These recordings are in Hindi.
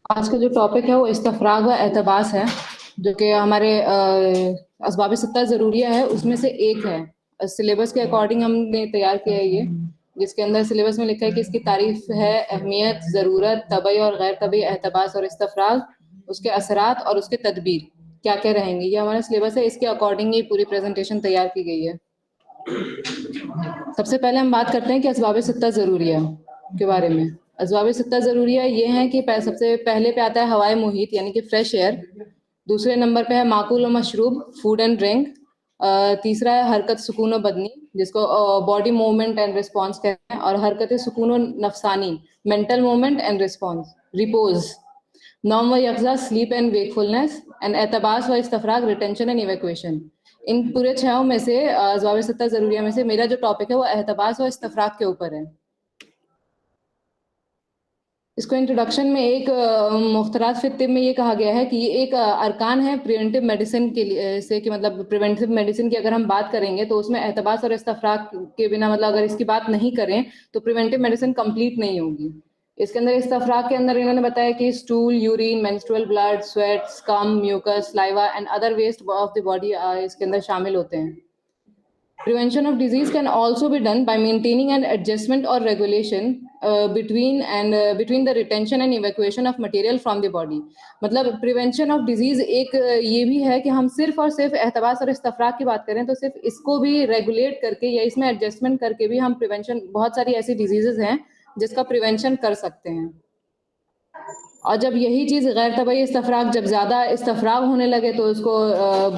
आज का जो टॉपिक है वो इस्तफराग व एहतबास है, जो कि हमारे असबाब सित्ता ज़रूरिया है उसमें से एक है। सिलेबस के अकॉर्डिंग हमने तैयार किया है ये, जिसके अंदर सिलेबस में लिखा है कि इसकी तारीफ है, अहमियत, ज़रूरत, तबई और गैर तबई एहतबास और इस्तफराग, उसके असरात और उसके तदबीर क्या क्या रहेंगे। ये हमारा सिलेबस है, इसके अकॉर्डिंग ही पूरी प्रेजेंटेशन तैयार की गई है। सबसे पहले हम बात करते हैं कि असबाब सित्ता ज़रूरिया के बारे में। असबाब सित्ता ज़रूरिया ये हैं कि सबसे पहले पे आता है हवाए मुहित यानी कि फ्रेश एयर। दूसरे नंबर पे है माकूल व मशरूब, फूड एंड ड्रिंक। तीसरा है हरकत सुकून व बदनी, जिसको बॉडी मूवमेंट एंड रिस्पॉन्स कहते हैं। और हरकत सुकून व नफसानी, mental movement and response, repose. नौम व यकजा, स्लीप एंड वेकफुलनेस। एंड एतबास व इस्तफराग, रिटेंशन एंड इवैक्यूएशन। इन पूरे छहों में से ज़वाबित सित्ता ज़रूरिया में से मेरा जो टॉपिक है वो एहतबास और इस्तफराग के ऊपर है। इसको इंट्रोडक्शन में एक मुख्तरात फिर तिब में ये कहा गया है कि ये एक अरकान है प्रिवेंटिव मेडिसिन के लिए से, कि मतलब प्रिवेंटिव मेडिसिन की अगर हम बात करेंगे तो उसमें एहतबास और इस्तफराग के बिना, मतलब अगर इसकी बात नहीं करें तो प्रिवेंटिव मेडिसिन कंप्लीट नहीं होगी। इसके अंदर इस्तफराग के अंदर इन्होंने बताया कि stool, urine, menstrual blood, sweat, scum, mucus, saliva and other waste of the body इसके अंदर शामिल होते हैं। Prevention of disease can also be done by maintaining an adjustment or regulation between the retention and evacuation of material from the body. मतलब prevention of disease एक ये भी है कि हम सिर्फ और सिर्फ एहतबास और इस्तफराग की बात करें तो सिर्फ इसको भी रेगुलेट करके या इसमें एडजस्टमेंट करके भी हम प्रिवेंशन, बहुत सारी ऐसी डिजीजेज हैं जिसका प्रिवेंशन कर सकते हैं। और जब यही चीज़ गैर तबई इस्तफराग, जब ज़्यादा इस्तफराग होने लगे तो उसको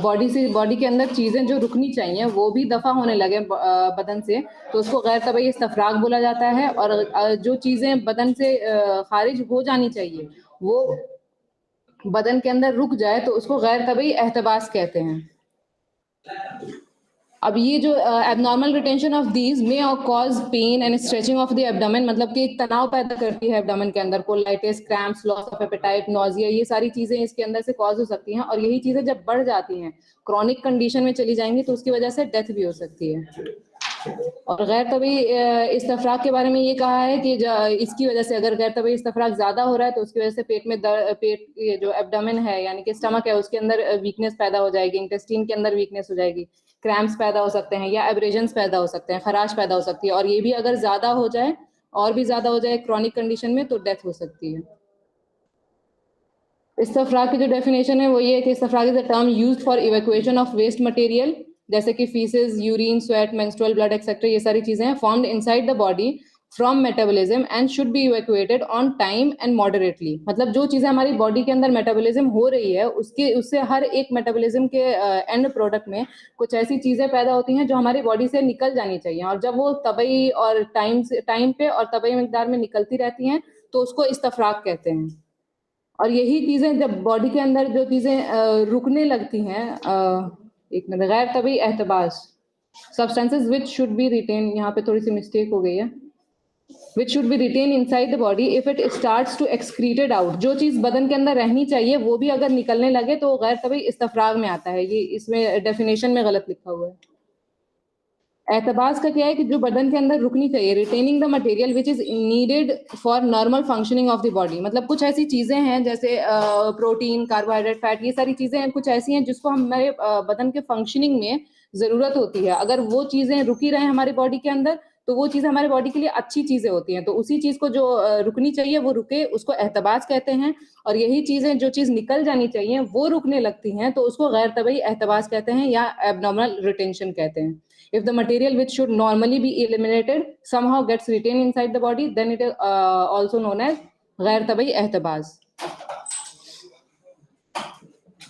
बॉडी के अंदर चीज़ें जो रुकनी चाहिए वो भी दफ़ा होने लगे बदन से, तो उसको गैर तबई इस्तफराग बोला जाता है। और जो चीज़ें बदन से खारिज हो जानी चाहिए वो बदन के अंदर रुक जाए तो उसको गैर तबई एहतबास कहते हैं। अब ये जो abnormal retention of these may cause pain and stretching of the abdomen, मतलब कि एक तनाव पैदा करती है एब्डोमेन के अंदर, colitis, cramps, loss of appetite, nausea, ये सारी चीजें इसके अंदर से कॉज हो सकती हैं। और यही चीजें जब बढ़ जाती हैं, क्रॉनिक कंडीशन में चली जाएंगी तो उसकी वजह से डेथ भी हो सकती है। और गैर तबी इस्तफराग के बारे में ये कहा है कि इसकी वजह से अगर गैर तबी इस्तफराग ज्यादा हो रहा है तो उसकी वजह से पेट में पेट, ये जो एब्डोमेन है यानी कि स्टमक है, उसके अंदर वीकनेस पैदा हो जाएगी, इंटेस्टीन के अंदर वीकनेस हो जाएगी, क्रैम्प्स पैदा हो सकते हैं या एब्रेजन्स पैदा हो सकते हैं, खराश पैदा हो सकती है। और ये भी अगर ज्यादा हो जाए, और भी ज्यादा हो जाए क्रॉनिक कंडीशन में, तो डेथ हो सकती है। इस्तफराग की जो डेफिनेशन है वो ये है कि इस्तफराग is a term used for evacuation of waste material, जैसे कि faeces, urine, sweat, menstrual blood etcetera, ये सारी चीजें हैं formed inside the body from metabolism and should be evacuated on time and moderately. मतलब जो चीजें हमारी बॉडी के अंदर मेटाबॉलिज्म हो रही है उससे हर एक मेटाबॉलिज्म के एंड प्रोडक्ट में कुछ ऐसी चीजें पैदा होती हैं जो हमारी बॉडी से निकल जानी चाहिए, और जब वो तबई और टाइम पे और तबई मिकदार में निकलती रहती हैं तो उसको इस्तफराग कहते हैं। और यही चीजें जब बॉडी के अंदर जो चीजें रुकने लगती हैं, एक मिनट, गैर तभी एहतबास, substances which should be retain, यहाँ पे थोड़ी सी मिस्टेक हो गई है, which should be retain inside the body if it starts to excreted out. जो चीज बदन के अंदर रहनी चाहिए वो भी अगर निकलने लगे तो गैर तभी इस्तफराग में आता है। ये इसमें डेफिनेशन में गलत लिखा हुआ है। एहतबास का क्या है कि जो बदन के अंदर रुकनी चाहिए, retaining the material which is needed for normal functioning of the body. मतलब कुछ ऐसी चीजें हैं जैसे प्रोटीन, कार्बोहाइड्रेट, फैट, ये सारी चीजें कुछ ऐसी हैं जिसको हमारे बदन के फंक्शनिंग में जरूरत होती है। अगर वो चीजें रुकी रहे हमारी बॉडी के अंदर तो वो चीजें हमारे बॉडी के लिए अच्छी चीजें होती हैं। तो उसी चीज को जो रुकनी चाहिए वो रुके, उसको एहतबास कहते हैं। और यही चीजें, जो चीज निकल जानी चाहिए वो रुकने लगती हैं तो उसको गैर तबई एहतबास कहते हैं या एबनॉर्मल रिटेंशन कहते हैं। If the material which should normally be eliminated somehow gets retained inside the body, then it is also known as गैर तबई एहतबाज।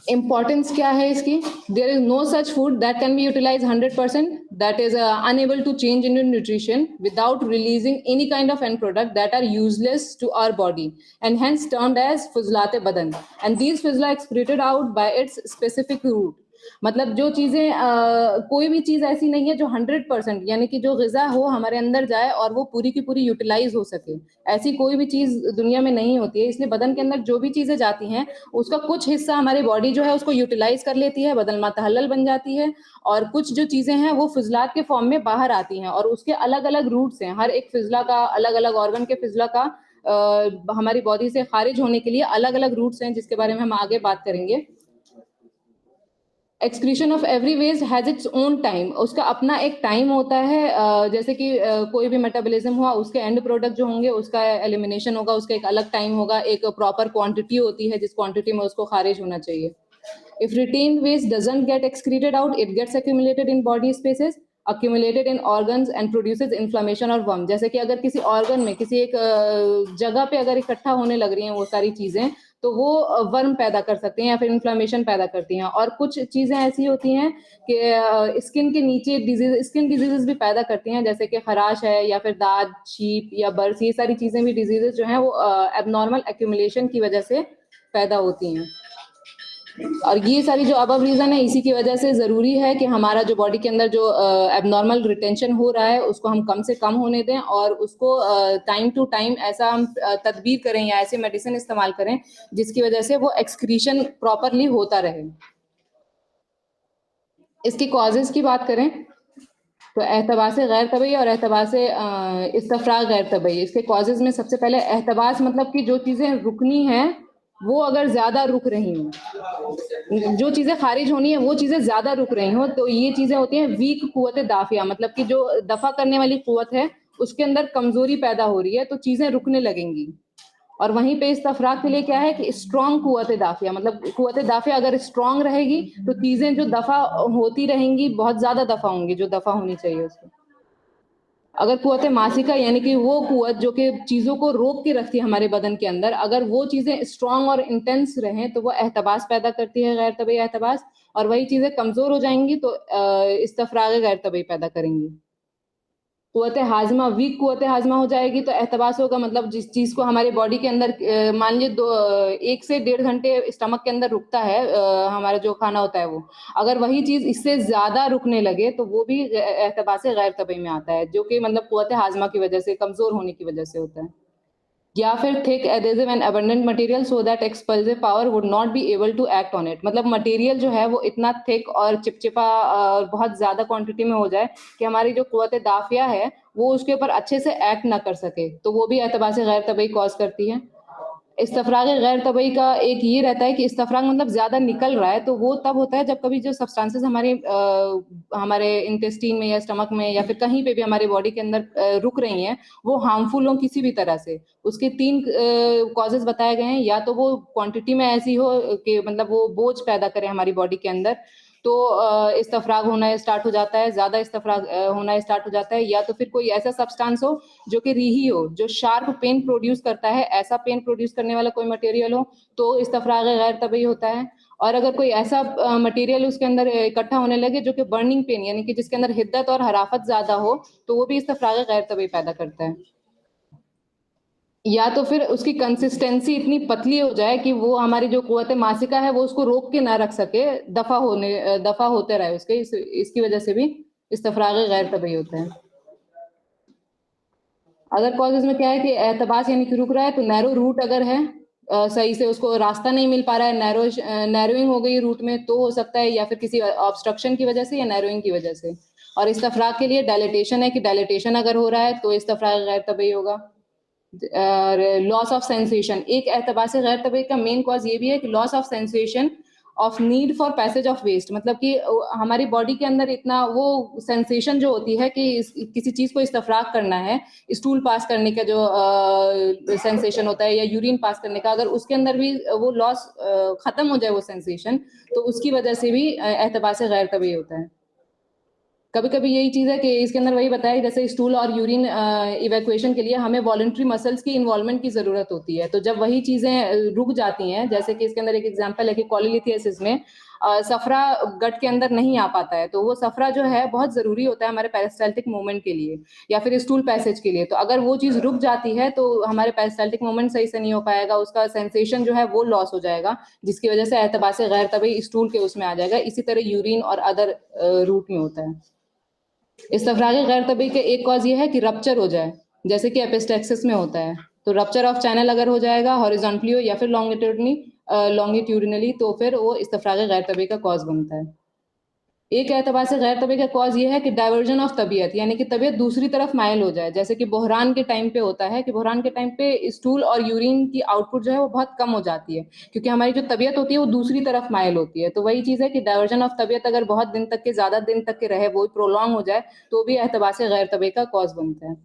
Importance क्या है इसकी? There is no such food that can be utilized 100% that is unable to change into nutrition without releasing any kind of end product that are useless to our body and hence termed as फुजलात बदन, and these fuzla excreted out by its specific route। मतलब जो चीजें कोई भी चीज ऐसी नहीं है जो 100% यानी कि जो ग़िज़ा हो हमारे अंदर जाए और वो पूरी की पूरी यूटिलाइज हो सके, ऐसी कोई भी चीज दुनिया में नहीं होती है। इसलिए बदन के अंदर जो भी चीजें जाती हैं उसका कुछ हिस्सा हमारी बॉडी जो है उसको यूटिलाइज कर लेती है, बदन मातहल्लल बन जाती है, और कुछ जो चीजें हैं वो फिजलात के फॉर्म में बाहर आती हैं और उसके अलग अलग रूट्स हैं। हर एक फिजला का, अलग अलग ऑर्गन के फिजला का हमारी बॉडी से खारिज होने के लिए अलग-अलग रूट्स हैं, जिसके बारे में हम आगे बात करेंगे। Excretion of every waste has its own time, उसका अपना एक टाइम होता है। जैसे कि कोई भी मेटाबॉलिज्म हुआ, उसके एंड प्रोडक्ट जो होंगे उसका एलिमिनेशन होगा, उसका एक अलग टाइम होगा, एक प्रॉपर क्वांटिटी होती है जिस क्वांटिटी में उसको खारिज होना चाहिए। If retained waste doesn't get excreted out, it gets accumulated in body spaces, accumulated in organs and produces inflammation और worm। जैसे कि अगर किसी ऑर्गन में किसी एक जगह पे अगर इकट्ठा होने लग रही हैं वो सारी चीजें, तो वो वर्म पैदा कर सकती हैं या फिर इन्फ्लेमेशन पैदा करती हैं। और कुछ चीजें ऐसी होती हैं कि स्किन के नीचे स्किन डिजीजेस भी पैदा करती हैं, जैसे कि खराश है या फिर दाद, छीप या बर्स, ये सारी चीजें भी डिजीजेस जो हैं वो एबनॉर्मल एक्यूमुलेशन की वजह से पैदा होती हैं। और ये सारी जो अब रीजन है, इसी की वजह से जरूरी है कि हमारा जो बॉडी के अंदर जो एबनॉर्मल रिटेंशन हो रहा है उसको हम कम से कम होने दें, और उसको टाइम टू टाइम ऐसा हम तदबीर करें या ऐसे मेडिसिन इस्तेमाल करें जिसकी वजह से वो एक्सक्रीशन प्रॉपरली होता रहे। इसकी कॉजेज की बात करें तो एहतबास गैर तबई और एहतबास इस्तफराग गैर तबई, इसके कॉजेज में सबसे पहले एहतबास मतलब कि जो चीज़ें रुकनी हैं वो अगर ज़्यादा रुक रही हैं, जो चीज़ें खारिज होनी है वो चीज़ें ज़्यादा रुक रही हों, तो ये चीज़ें होती हैं वीक कुव्वत दाफिया, मतलब कि जो दफ़ा करने वाली कुव्वत है उसके अंदर कमज़ोरी पैदा हो रही है, तो चीज़ें रुकने लगेंगी। और वहीं पे इस्तफराग के लिए क्या है कि स्ट्रॉन्ग कुव्वत दाफिया, मतलब कुव्वत दाफिया अगर स्ट्रॉन्ग रहेगी तो चीजें जो दफा होती रहेंगी बहुत ज्यादा दफा होंगी जो दफा होनी चाहिए उसको। अगर कुव्वत मासिका यानी कि वो कुव्वत जो कि चीजों को रोक के रखती है हमारे बदन के अंदर, अगर वो चीजें स्ट्रॉन्ग और इंटेंस रहें तो वो एहतबास पैदा करती है, गैर तबई एहतबास। और वही चीजें कमजोर हो जाएंगी तो इस्तफराग गैर तबई पैदा करेंगी। कुव्वत हाजमा वीक कुव्वत हाजमा हो जाएगी तो एहतबास होगा, मतलब जिस चीज को हमारे बॉडी के अंदर मान लीजिए 1 से 1.5 घंटे स्टमक के अंदर रुकता है हमारा जो खाना होता है वो, अगर वही चीज इससे ज्यादा रुकने लगे तो वो भी एहतबास गैर तबई में आता है, जो कि मतलब कुव्वत हाजमा की वजह से, कमजोर होने की वजह से होता है। या फिर thick adhesive and abundant material so that expulsive power would not be able to act on it, मतलब मटेरियल जो है वो इतना थिक और चिपचिपा और बहुत ज्यादा क्वांटिटी में हो जाए कि हमारी जो कुव्वत दाफिया है वो उसके ऊपर अच्छे से एक्ट ना कर सके, तो वो भी एतबार से गैर तबई कॉज करती है। इस्तफराग गैर तबई का एक ये रहता है कि इस्तफराग मतलब ज्यादा निकल रहा है, तो वो तब होता है जब कभी जो सब्सटेंसेस हमारे इंटेस्टीन में या स्टमक में या फिर कहीं पे भी हमारे बॉडी के अंदर रुक रही हैं, वो हार्मफुल हो किसी भी तरह से। उसके 3 कॉजेज बताए गए हैं, या तो वो क्वांटिटी में ऐसी हो कि मतलब वो बोझ पैदा करे हमारी बॉडी के अंदर, तो इस्तफराग होना स्टार्ट हो जाता है, ज्यादा इस्तफराग होना स्टार्ट हो जाता है। या तो फिर कोई ऐसा सब्सटेंस हो जो कि रीही हो, जो शार्प पेन प्रोड्यूस करता है, ऐसा पेन प्रोड्यूस करने वाला कोई मटेरियल हो तो इस्तफराग गैर तबई होता है। और अगर कोई ऐसा मटेरियल उसके अंदर इकट्ठा होने लगे जो कि बर्निंग पेन यानी कि जिसके अंदर हिद्दत और हराफत ज्यादा हो, तो वो भी इस्तफराग गैर तबई पैदा करता है। या तो फिर उसकी कंसिस्टेंसी इतनी पतली हो जाए कि वो हमारी जो कुव्वत मासिका है वो उसको रोक के ना रख सके, दफा होते रहे उसके, इसकी वजह से भी इस्तफराग गैर तबई होते हैं। अगर कॉजेज में क्या है कि एहतबास यानी कि रुक रहा है, तो नैरो रूट अगर है, सही से उसको रास्ता नहीं मिल पा रहा है, नैरोइंग हो गई रूट में, तो हो सकता है या फिर किसी ऑब्स्ट्रक्शन की वजह से या नैरोइंग की वजह से। और इस्तफराग के लिए डायलिटेशन है कि डायलिटेशन अगर हो रहा है तो इस्तफराग गैर तबई होगा। लॉस ऑफ सेंसेशन एक एतबार से गैर तबई का मेन कॉज ये भी है कि loss of sensation of need for passage of waste, मतलब कि हमारी बॉडी के अंदर इतना वो सेंसेशन जो होती है कि किसी चीज को इस्तफराग करना है, स्टूल पास करने का जो सेंसेशन होता है या यूरिन पास करने का, अगर उसके अंदर भी वो लॉस खत्म हो जाए वो सेंसेशन, तो उसकी वजह से भी एतबार से गैर तबई होता है। कभी कभी यही चीज है कि इसके अंदर वही बताया, जैसे स्टूल और यूरिन इवैक्यूएशन के लिए हमें वॉलंटरी मसल्स की इन्वॉल्वमेंट की जरूरत होती है, तो जब वही चीजें रुक जाती हैं, जैसे कि इसके अंदर एक एग्जांपल है कि कॉलीलिथियासिस में सफरा गट के अंदर नहीं आ पाता है, तो वो सफरा जो है बहुत जरूरी होता है हमारे पेरिस्टाल्टिक मूवमेंट के लिए या फिर स्टूल पैसेज के लिए, तो अगर वो चीज रुक जाती है तो हमारे पेरिस्टाल्टिक मूवमेंट सही से नहीं हो पाएगा, उसका सेंसेशन जो है वो लॉस हो जाएगा, जिसकी वजह से एतबार से गैर तबई स्टूल के उसमें आ जाएगा। इसी तरह यूरिन और अदर रूट में होता है। इस्तफराग गैर तबई के एक कॉज ये है कि रप्चर हो जाए, जैसे कि एपिस्टेक्सिस में होता है, तो रप्चर ऑफ चैनल अगर हो जाएगा हॉरिजॉन्टली हो या फिर लॉन्गिट्यूडनली, तो फिर वो इस्तफराग गैर तबई का कॉज बनता है। एक एतबार से गैर तबीयत का कॉज ये है कि डाइवर्जन ऑफ तबीयत, यानी कि तबीयत दूसरी तरफ माइल हो जाए। जैसे कि बहरान के टाइम पे होता है कि बहरान के टाइम पे स्टूल और यूरिन की आउटपुट जो है वो बहुत कम हो जाती है, क्योंकि हमारी जो तबीयत होती है वो दूसरी तरफ माइल होती है। तो वही चीज़ है कि डाइवर्जन ऑफ तबीयत अगर बहुत दिन तक के, ज़्यादा दिन तक के रहे, वो प्रोलॉन्ग हो जाए, तो भी एतबार से गैर तबीयत का कॉज बनता है।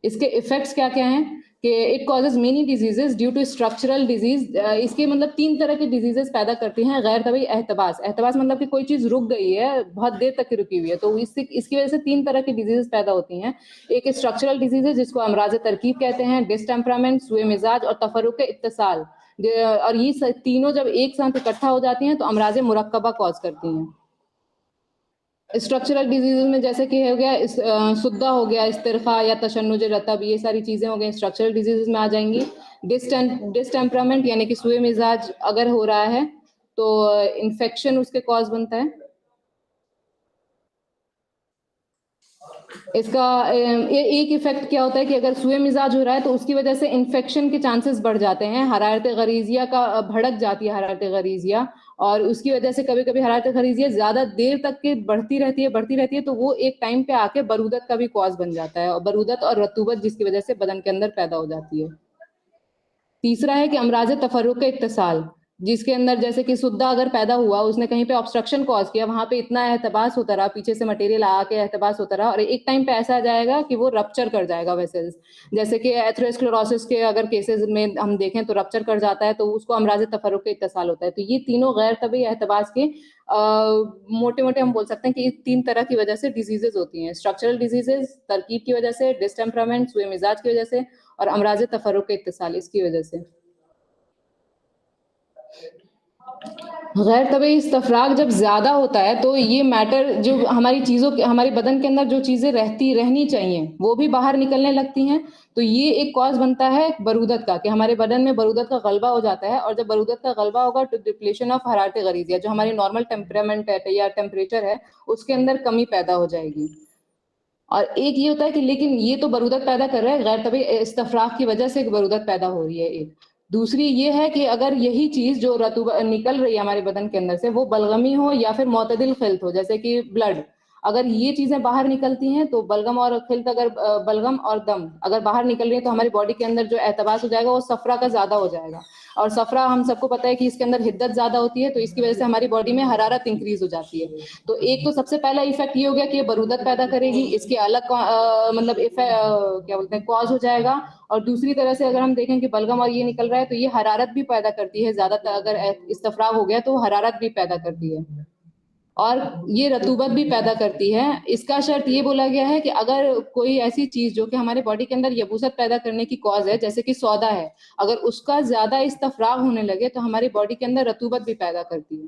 इसके इफेक्ट्स क्या क्या हैं कि it causes many diseases due to structural disease. इसके मतलब 3 तरह के डिजीजेस पैदा करती हैं गैर तबी एहतबास। एहतबास मतलब कि कोई चीज रुक गई है, बहुत देर तक की रुकी हुई है, तो इसकी वजह से 3 तरह की डिजीजेस पैदा होती हैं। एक स्ट्रक्चरल डिजीजेस जिसको अमराज तरकीब कहते हैं, डिसटेम्परामेंट, सुए मिजाज और तफरुक इत्तिसाल। और ये तीनों जब एक साथ इकट्ठा हो जाती हैं तो अमराज मुरक्कबा कॉज करती हैं। स्ट्रक्चरल डिजीजेज में जैसे कि हो गया सुद्दा हो गया, इस्तिरखा या तशन्नुज रतब, ये सारी चीज़ें हो गई स्ट्रक्चरल डिजीजेज में आ जाएंगी। डिस्टेम्परामेंट यानी कि सुए मिजाज अगर हो रहा है तो इन्फेक्शन उसके कॉज बनता है। इसका एक इफेक्ट क्या होता है कि अगर सुए मिजाज हो रहा है तो उसकी वजह से इन्फेक्शन के चांसेस बढ़ जाते हैं। हरारत गरीजिया का भड़क जाती है हरारत गरीजिया, और उसकी वजह से कभी कभी हरारत गरीजिया ज्यादा देर तक के बढ़ती रहती है, तो वो एक टाइम पे आके बरूदत का भी कॉज बन जाता है, और बरूदत और रतूबत जिसकी वजह से बदन के अंदर पैदा हो जाती है। तीसरा है कि अमराज तफरुक इत्तिसाल, जिसके अंदर जैसे कि सुद्दा अगर पैदा हुआ, उसने कहीं पे ऑब्स्ट्रक्शन कॉज किया, वहां पे इतना एहतबास होता रहा, पीछे से मटेरियल आके एहतबास होता रहा, और एक टाइम पे ऐसा आ जाएगा कि वो रप्चर कर जाएगा वेसल्स। जैसे कि एथेरोस्क्लेरोसिस के अगर केसेस में हम देखें तो रप्चर कर जाता है, तो उसको अमराज तफरुक इत्तिसाल होता है। तो ये तीनों गैर तबी एहतबास के मोटे मोटे हम बोल सकते हैं कि 3 तरह की वजह से डिजीजेज होती हैं। स्ट्रक्चरल डिजीजेज तरकीब की वजह से, डिस्टेम्परामेंट सुए मिजाज की वजह से, और अमराज तफरुक इत्तिसाल इसकी वजह से। गैर तबी इस्तफराग जब ज्यादा होता है तो ये मैटर, जो हमारी चीजों हमारे बदन के अंदर जो चीजें रहनी चाहिए वो भी बाहर निकलने लगती हैं। तो ये एक कॉज बनता है बरूदत का, कि हमारे बदन में बरूदत का गलबा हो जाता है, और जब बरूदत का गलबा होगा तो डिप्लेशन ऑफ हरारत गरीजिया, जो हमारी नॉर्मल टेम्परामेंट है या टेम्परेचर है, उसके अंदर कमी पैदा हो जाएगी। और एक ये होता है कि लेकिन ये तो बरूदत पैदा कर रहा है, गैर तबी इस्तफराग की वजह से बरूदत पैदा हो रही है एक। दूसरी ये है कि अगर यही चीज जो रतूब निकल रही है हमारे बदन के अंदर से, वो बलगमी हो या फिर मोतदिल खिल्त हो, जैसे कि ब्लड, अगर ये चीजें बाहर निकलती हैं तो बलगम और खिल्त, अगर बलगम और दम अगर बाहर निकल रही है तो हमारी बॉडी के अंदर जो एहतबास हो जाएगा वो सफरा का ज्यादा हो जाएगा। और सफरा हम सबको पता है कि इसके अंदर हिद्दत ज्यादा होती है, तो इसकी वजह से हमारी बॉडी में हरारत इंक्रीज हो जाती है। तो एक तो सबसे पहला इफेक्ट ये हो गया कि ये बरूदत पैदा करेगी, इसके अलग मतलब क्या बोलते हैं कॉज हो जाएगा। और दूसरी तरह से अगर हम देखें कि बलगम और ये निकल रहा है तो ये हरारत भी पैदा करती है, ज्यादातर अगर इस्तफराग हो गया तो हरारत भी पैदा करती है, और ये रतूबत भी पैदा करती है। इसका शर्त ये बोला गया है कि अगर कोई ऐसी चीज जो कि हमारे बॉडी के अंदर यबूसत पैदा करने की कॉज है, जैसे कि सौदा है, अगर उसका ज्यादा इस्तफराग होने लगे तो हमारी बॉडी के अंदर रतूबत भी पैदा करती है।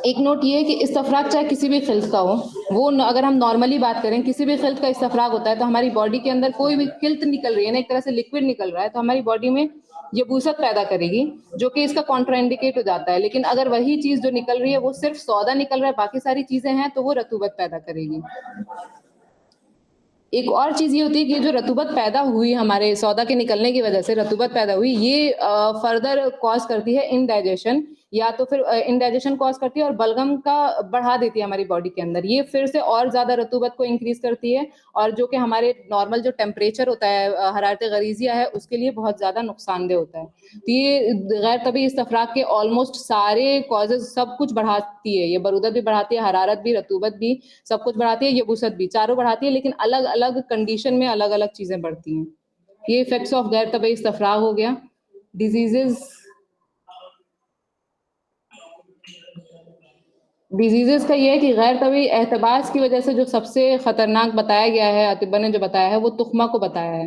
एक नोट ये है कि इस्तफराग चाहे किसी भी खिल्त का हो, वो अगर हम नॉर्मली बात करें, किसी भी खिल्त का इस्तफराग होता है तो हमारी बॉडी के अंदर कोई भी खिल्त निकल रही है ना, एक तरह से लिक्विड निकल रहा है, तो हमारी बॉडी में यबूसत पैदा करेगी, जो कि इसका कॉन्ट्राइंडिकेट हो जाता है। लेकिन अगर वही चीज जो निकल रही है वो सिर्फ सौदा निकल रहा है, बाकी सारी चीजें हैं, तो वो रतूबत पैदा करेगी। एक और चीज ये होती है कि जो रतूबत पैदा हुई हमारे सौदा के निकलने की वजह से रतूबत पैदा हुई, ये फर्दर कॉज करती है इनडाइजेशन, या तो फिर इनडाइजेशन कॉज करती है और बलगम का बढ़ा देती है हमारी बॉडी के अंदर, ये फिर से और ज्यादा रतूबत को इंक्रीज करती है, और जो कि हमारे नॉर्मल जो टेम्परेचर होता है, हरारत गरीजिया है, उसके लिए बहुत ज्यादा नुकसानदेह होता है। तो ये गैर तबी इस्तफराग के ऑलमोस्ट सारे कॉजेज सब कुछ बढ़ाती है, ये बरूदत भी बढ़ाती है, हरारत भी, रतूबत भी, सब कुछ बढ़ाती है, यबूसत भी, चारों बढ़ाती है, लेकिन अलग अलग कंडीशन में अलग अलग चीजें बढ़ती हैं। ये इफेक्ट्स ऑफ गैर तबी इस्तफराग हो गया। डिजीजेस का ये है कि गैर तबी एहतबास की वजह से जो सबसे खतरनाक बताया गया है, अतिबा ने जो बताया है, वो तुखमा को बताया है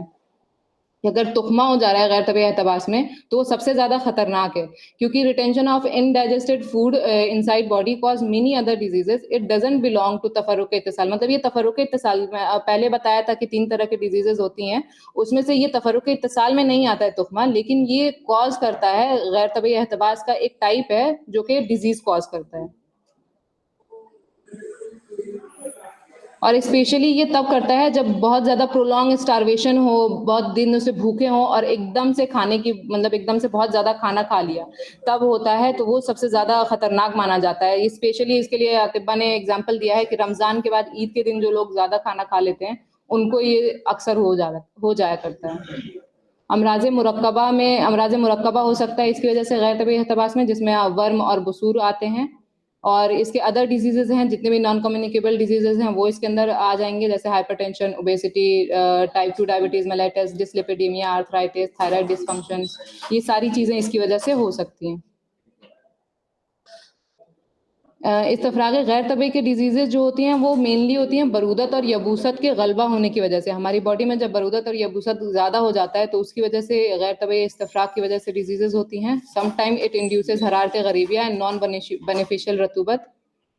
कि अगर तुखमा हो जा रहा है गैर तबी एहतबास में तो वो सबसे ज्यादा खतरनाक है, क्योंकि retention of indigested food inside body cause many other diseases, it doesn't belong to तफरुक इत्तिसाल। मतलब ये तफरुक इत्तिसाल में पहले बताया था कि 3 तरह की डिजीजेस होती हैं, उसमें से ये तफरुक इत्तिसाल में नहीं आता है तुखमा, लेकिन ये कॉज करता है, गैर तबी एहतबास का एक टाइप है जो कि डिजीज कॉज करता है। और स्पेशली ये तब करता है जब बहुत ज़्यादा प्रोलॉन्ग स्टार्वेशन हो, बहुत दिन से भूखे हों और एकदम से खाने की मतलब एकदम से बहुत ज़्यादा खाना खा लिया, तब होता है, तो वो सबसे ज़्यादा खतरनाक माना जाता है। स्पेशली इसके लिए अतिब्बा ने एग्जाम्पल दिया है कि रमज़ान के बाद ईद के दिन जो लोग ज़्यादा खाना खा लेते हैं, उनको ये अक्सर हो जाया करता है। अमराज़ मुरक्कबा हो सकता है इसकी वजह से गैर तबीई एहतबास में, जिसमें वर्म और बसूर आते हैं, और इसके अदर डिजीजेज़ हैं, जितने भी नॉन कम्युनिकेबल डिजीजेज़ हैं वो इसके अंदर आ जाएंगे, जैसे hypertension, obesity, type 2 diabetes, mellitus, dyslipidaemia, arthritis, thyroid dysfunction, ये सारी चीज़ें इसकी वजह से हो सकती हैं। इस्तफ़राग़ गैर तबीई के डिजीज़ेज़ जो होती हैं वो मेनली होती हैं बरूदत और यबूसत के गलबा होने की वजह से। हमारी बॉडी में जब बरूदत और यबूसत ज़्यादा हो जाता है तो उसकी वजह से गैर तबीई इस्तफ़राग़ की वजह से डिजीज़ेज़ होती हैं। समटाइम इट इंड्यूसेस हरारत ग़रीबिया एंड नॉन बेनिफिशियल रतूबत,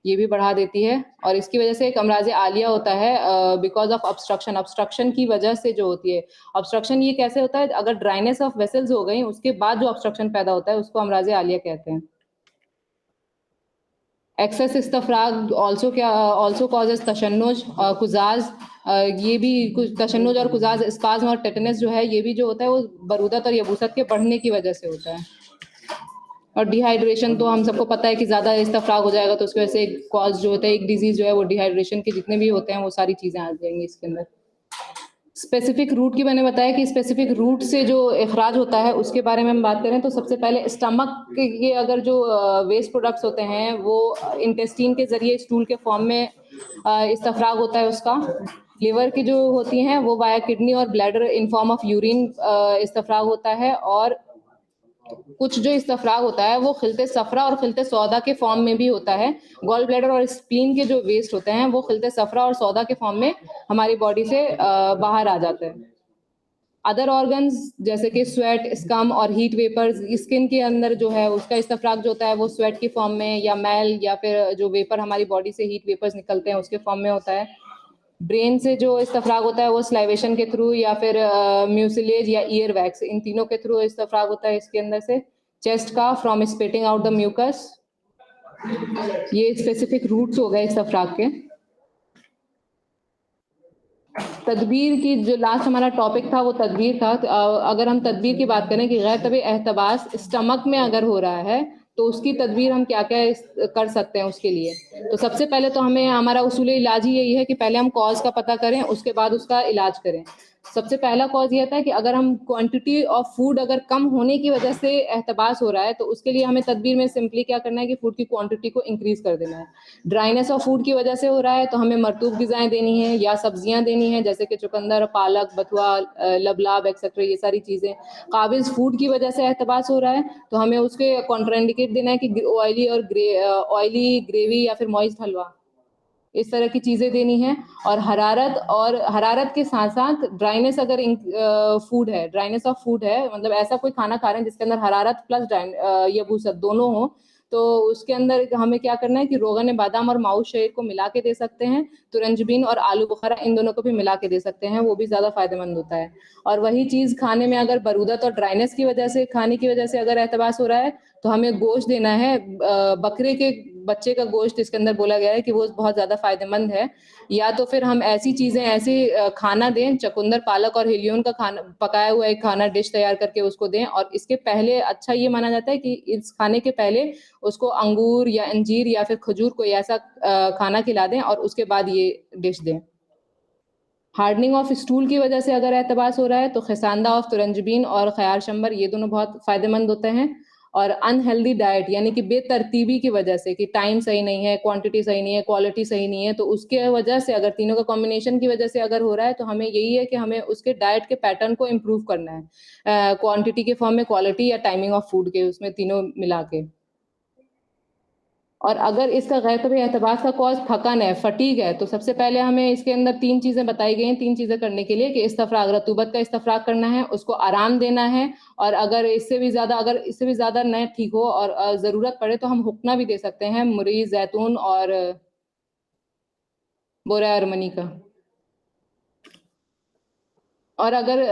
ये भी बढ़ा देती है। और इसकी वजह से एक अमराज़ आलिया होता है बिकॉज़ ऑफ ऑब्स्ट्रक्शन की वजह से जो होती है। ऑब्स्ट्रक्शन ये कैसे होता है, अगर ड्राइनेस ऑफ वेसल्स हो गई उसके बाद जो ऑब्स्ट्रक्शन पैदा होता है उसको अमराज़ आलिया कहते हैं। एक्सेस इस्तफ़राग़ ऑल्सो कॉजेज़ तशन्नुज और कुज़ाज़, ये भी कुछ तशन्नुज और कुज़ाज़, स्पाज़्म और टेटनस जो है, ये भी जो होता है वो बरूदत और यबूसत के बढ़ने की वजह से होता है। और डिहाइड्रेशन तो हम सबको पता है कि ज़्यादा इस्तफ़राग़ हो जाएगा तो उसकी वजह से एक कॉज़ जो होता है, एक डिज़ीज़ जो है वो डिहाइड्रेशन के जितने भी होते हैं वो सारी चीज़ें आ जाएँगी इसके अंदर। स्पेसिफिक रूट की मैंने बताया कि स्पेसिफिक रूट से जो इखराज होता है उसके बारे में हम बात करें तो सबसे पहले स्टमक के अगर जो वेस्ट प्रोडक्ट्स होते हैं वो इंटेस्टाइन के जरिए स्टूल के फॉर्म में इस्तफराग होता है उसका। लिवर की जो होती हैं वो वाया किडनी और bladder in form of urine इस्तफराग होता है। और कुछ जो इस्तफराग होता है वो खिलते सफरा और खिलते सौदा के फॉर्म में भी होता है। गॉल ब्लैडर और स्प्लीन के जो वेस्ट होते हैं वो खिलते सफरा और सौदा के फॉर्म में हमारी बॉडी से बाहर आ जाते हैं। अदर ऑर्गन्स जैसे कि स्वेट, स्कम और हीट वेपर्स, स्किन के अंदर जो है उसका इस्तफराग जो होता है वो स्वेट की फॉर्म में या मैल या फिर जो वेपर हमारी बॉडी से हीट वेपर्स निकलते हैं उसके फॉर्म में होता है। ब्रेन से जो इस्तफराग होता है वो स्लाइवेशन के थ्रू या फिर म्यूसिलेज या ईयर वैक्स, इन तीनों के थ्रू इस्तफराग होता है इसके अंदर से। चेस्ट का from spitting out the mucus, ये स्पेसिफिक रूट्स हो गए इस्तफराग के। तदबीर की जो लास्ट हमारा टॉपिक था वो तदबीर था। अगर हम तदबीर की बात करें कि गैर तबी एहतबास स्टमक में अगर हो रहा है तो उसकी तदबीर हम क्या क्या कर सकते हैं उसके लिए। तो सबसे पहले तो हमें हमारा उसूल इलाज ही यही है कि पहले हम कॉज का पता करें उसके बाद उसका इलाज करें। सबसे पहला कॉज ये था कि अगर हम क्वांटिटी ऑफ फूड अगर कम होने की वजह से एहतबास हो रहा है तो उसके लिए हमें तदबीर में सिंपली क्या करना है कि फूड की क्वांटिटी को इंक्रीज कर देना है। ड्राइनेस ऑफ फूड की वजह से हो रहा है तो हमें मरतूब ग़िज़ाएँ देनी है या सब्जियां देनी है जैसे कि चुकंदर, पालक, बथुआ, लबलाब एक्सेट्रा, ये सारी चीज़ें। काबिज़ फूड की वजह से एहतबास हो रहा है तो हमें उसके कॉन्ट्राइंडिकेट देना है कि ऑयली ग्रेवी या फिर मॉइस्ट हलवा, इस तरह की चीज़ें देनी है। और हरारत के साथ साथ ड्राइनेस अगर फूड है, ड्राइनेस ऑफ फूड है मतलब ऐसा कोई खाना खा रहे हैं जिसके अंदर हरारत प्लस यबूसत दोनों हो, तो उसके अंदर हमें क्या करना है कि रोगन बादाम और माउस शरीर को मिला के दे सकते हैं। तुरंजबीन और आलू बुखारा इन दोनों को भी मिला के दे सकते हैं, वो भी ज़्यादा फायदेमंद होता है। और वही चीज़ खाने में अगर बरूदत और ड्राइनेस की वजह से, खाने की वजह से अगर एहतबास हो रहा है तो हमें गोश्त देना है। बकरे के बच्चे का गोश्त इसके अंदर बोला गया है कि वो बहुत ज़्यादा फायदेमंद है। या तो फिर हम ऐसी चीज़ें, ऐसी खाना दें, चुकंदर, पालक और हिलियन का खाना, पकाया हुआ एक खाना डिश तैयार करके उसको दें। और इसके पहले अच्छा ये माना जाता है कि इस खाने के पहले उसको अंगूर या अंजीर या फिर खजूर कोई ऐसा खाना खिला दें और उसके बाद ये डिश दें। हार्डनिंग ऑफ स्टूल की वजह से अगर एहतबास हो रहा है तो खिसानदा ऑफ तुरंजबीन और ख़यार शंबर, ये दोनों बहुत फ़ायदेमंद होते हैं। और अनहेल्दी डाइट यानी कि बेतरतीबी की वजह से, कि टाइम सही नहीं है, क्वांटिटी सही नहीं है, क्वालिटी सही नहीं है, तो उसके वजह से अगर तीनों का कॉम्बिनेशन की वजह से अगर हो रहा है तो हमें यही है कि हमें उसके डाइट के पैटर्न को इम्प्रूव करना है, क्वांटिटी के फॉर्म में क्वालिटी या टाइमिंग ऑफ फूड के, उसमें तीनों मिला के। और अगर इसका गैर तबी एहतबास का कॉज थकन है, फटीग है, तो सबसे पहले हमें इसके अंदर 3 चीज़ें बताई गई हैं, 3 चीज़ें करने के लिए कि इस्तफ़राग, रतूबत का इस्तफ़राग करना है, उसको आराम देना है। और अगर इससे भी ज़्यादा न ठीक हो और ज़रूरत पड़े तो हम हुक्ना भी दे सकते हैं, मुरी, ज़ैतून और बोरा अरमनी का। और अगर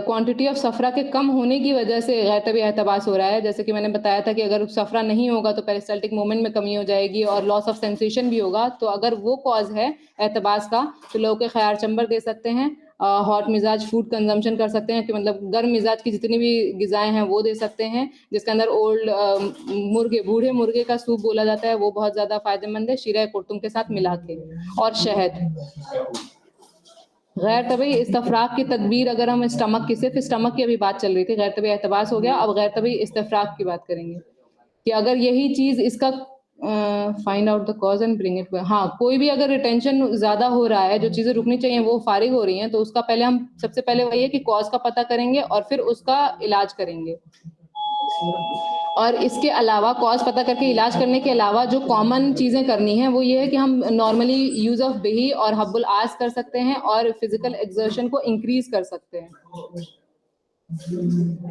क्वांटिटी ऑफ सफरा के कम होने की वजह से गैर तबी एहतबास हो रहा है, जैसे कि मैंने बताया था कि अगर सफरा नहीं होगा तो पेरिस्टाल्टिक मूवमेंट में कमी हो जाएगी और लॉस ऑफ सेंसेशन भी होगा। तो अगर वो कॉज है एहतबास का, तो लोगों के ख्यार चंबर दे सकते हैं, हॉट मिजाज फूड कंजम्पशन कर सकते हैं कि मतलब गर्म मिजाज की जितनी भी ग़िज़ाएँ हैं वो दे सकते हैं, जिसके अंदर मुर्गे, बूढ़े मुर्गे का सूप बोला जाता है, वो बहुत ज़्यादा फ़ायदेमंद है शीरा कुर्तुम के साथ मिला के, और शहद। गैर तबी इस्तफराक की तदबीर, अगर हम स्टमक की, सिर्फ स्टमक की अभी बात चल रही थी, गैर तबी एहतबास हो गया, अब गैर तबी इस्तफराक की बात करेंगे कि अगर यही चीज इसका find out the cause and bring it, हाँ, कोई भी अगर रिटेंशन ज्यादा हो रहा है, जो चीजें रुकनी चाहिए वो फारिग हो रही हैं, तो उसका पहले हम सबसे पहले वही है कि कॉज का पता करेंगे और फिर उसका इलाज करेंगे। और इसके अलावा कॉज पता करके इलाज करने के अलावा जो कॉमन चीजें करनी है वो ये है कि हम नॉर्मली यूज ऑफ बेही और हब्बुल आस कर सकते हैं और फिजिकल एक्सर्शन को इंक्रीज कर सकते हैं।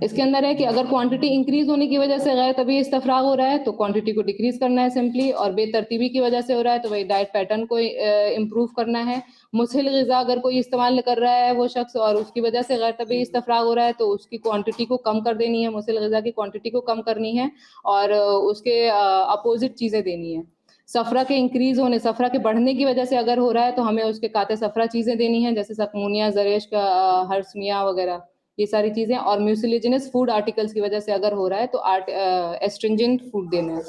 इसके अंदर है कि अगर क्वांटिटी इंक्रीज होने की वजह से गैर तबी इस्तफराग हो रहा है तो क्वांटिटी को डिक्रीज करना है सिंपली, और बेतरतीबी की वजह से हो रहा है तो वही डाइट पैटर्न को इम्प्रूव करना है। मुस्हिल ग़िज़ा अगर कोई इस्तेमाल कर रहा है वो शख्स और उसकी वजह से गैर तबी इस्तफराग हो रहा है तो उसकी क्वांटिटी को कम कर देनी है, मुस्हिल ग़िज़ा की क्वांटिटी को कम करनी है और उसके अपोजिट चीज़ें देनी है। सफरा के इंक्रीज होने, सफरा के बढ़ने की वजह से अगर हो रहा है तो हमें उसके काते सफरा चीज़ें देनी है, जैसे सकमूनिया, जरेश का हर्समिया वगैरह, ये सारी चीजें। और म्यूसिलेजिनस फूड आर्टिकल्स की वजह से अगर हो रहा है तो एस्ट्रिंजेंट फूड देना है।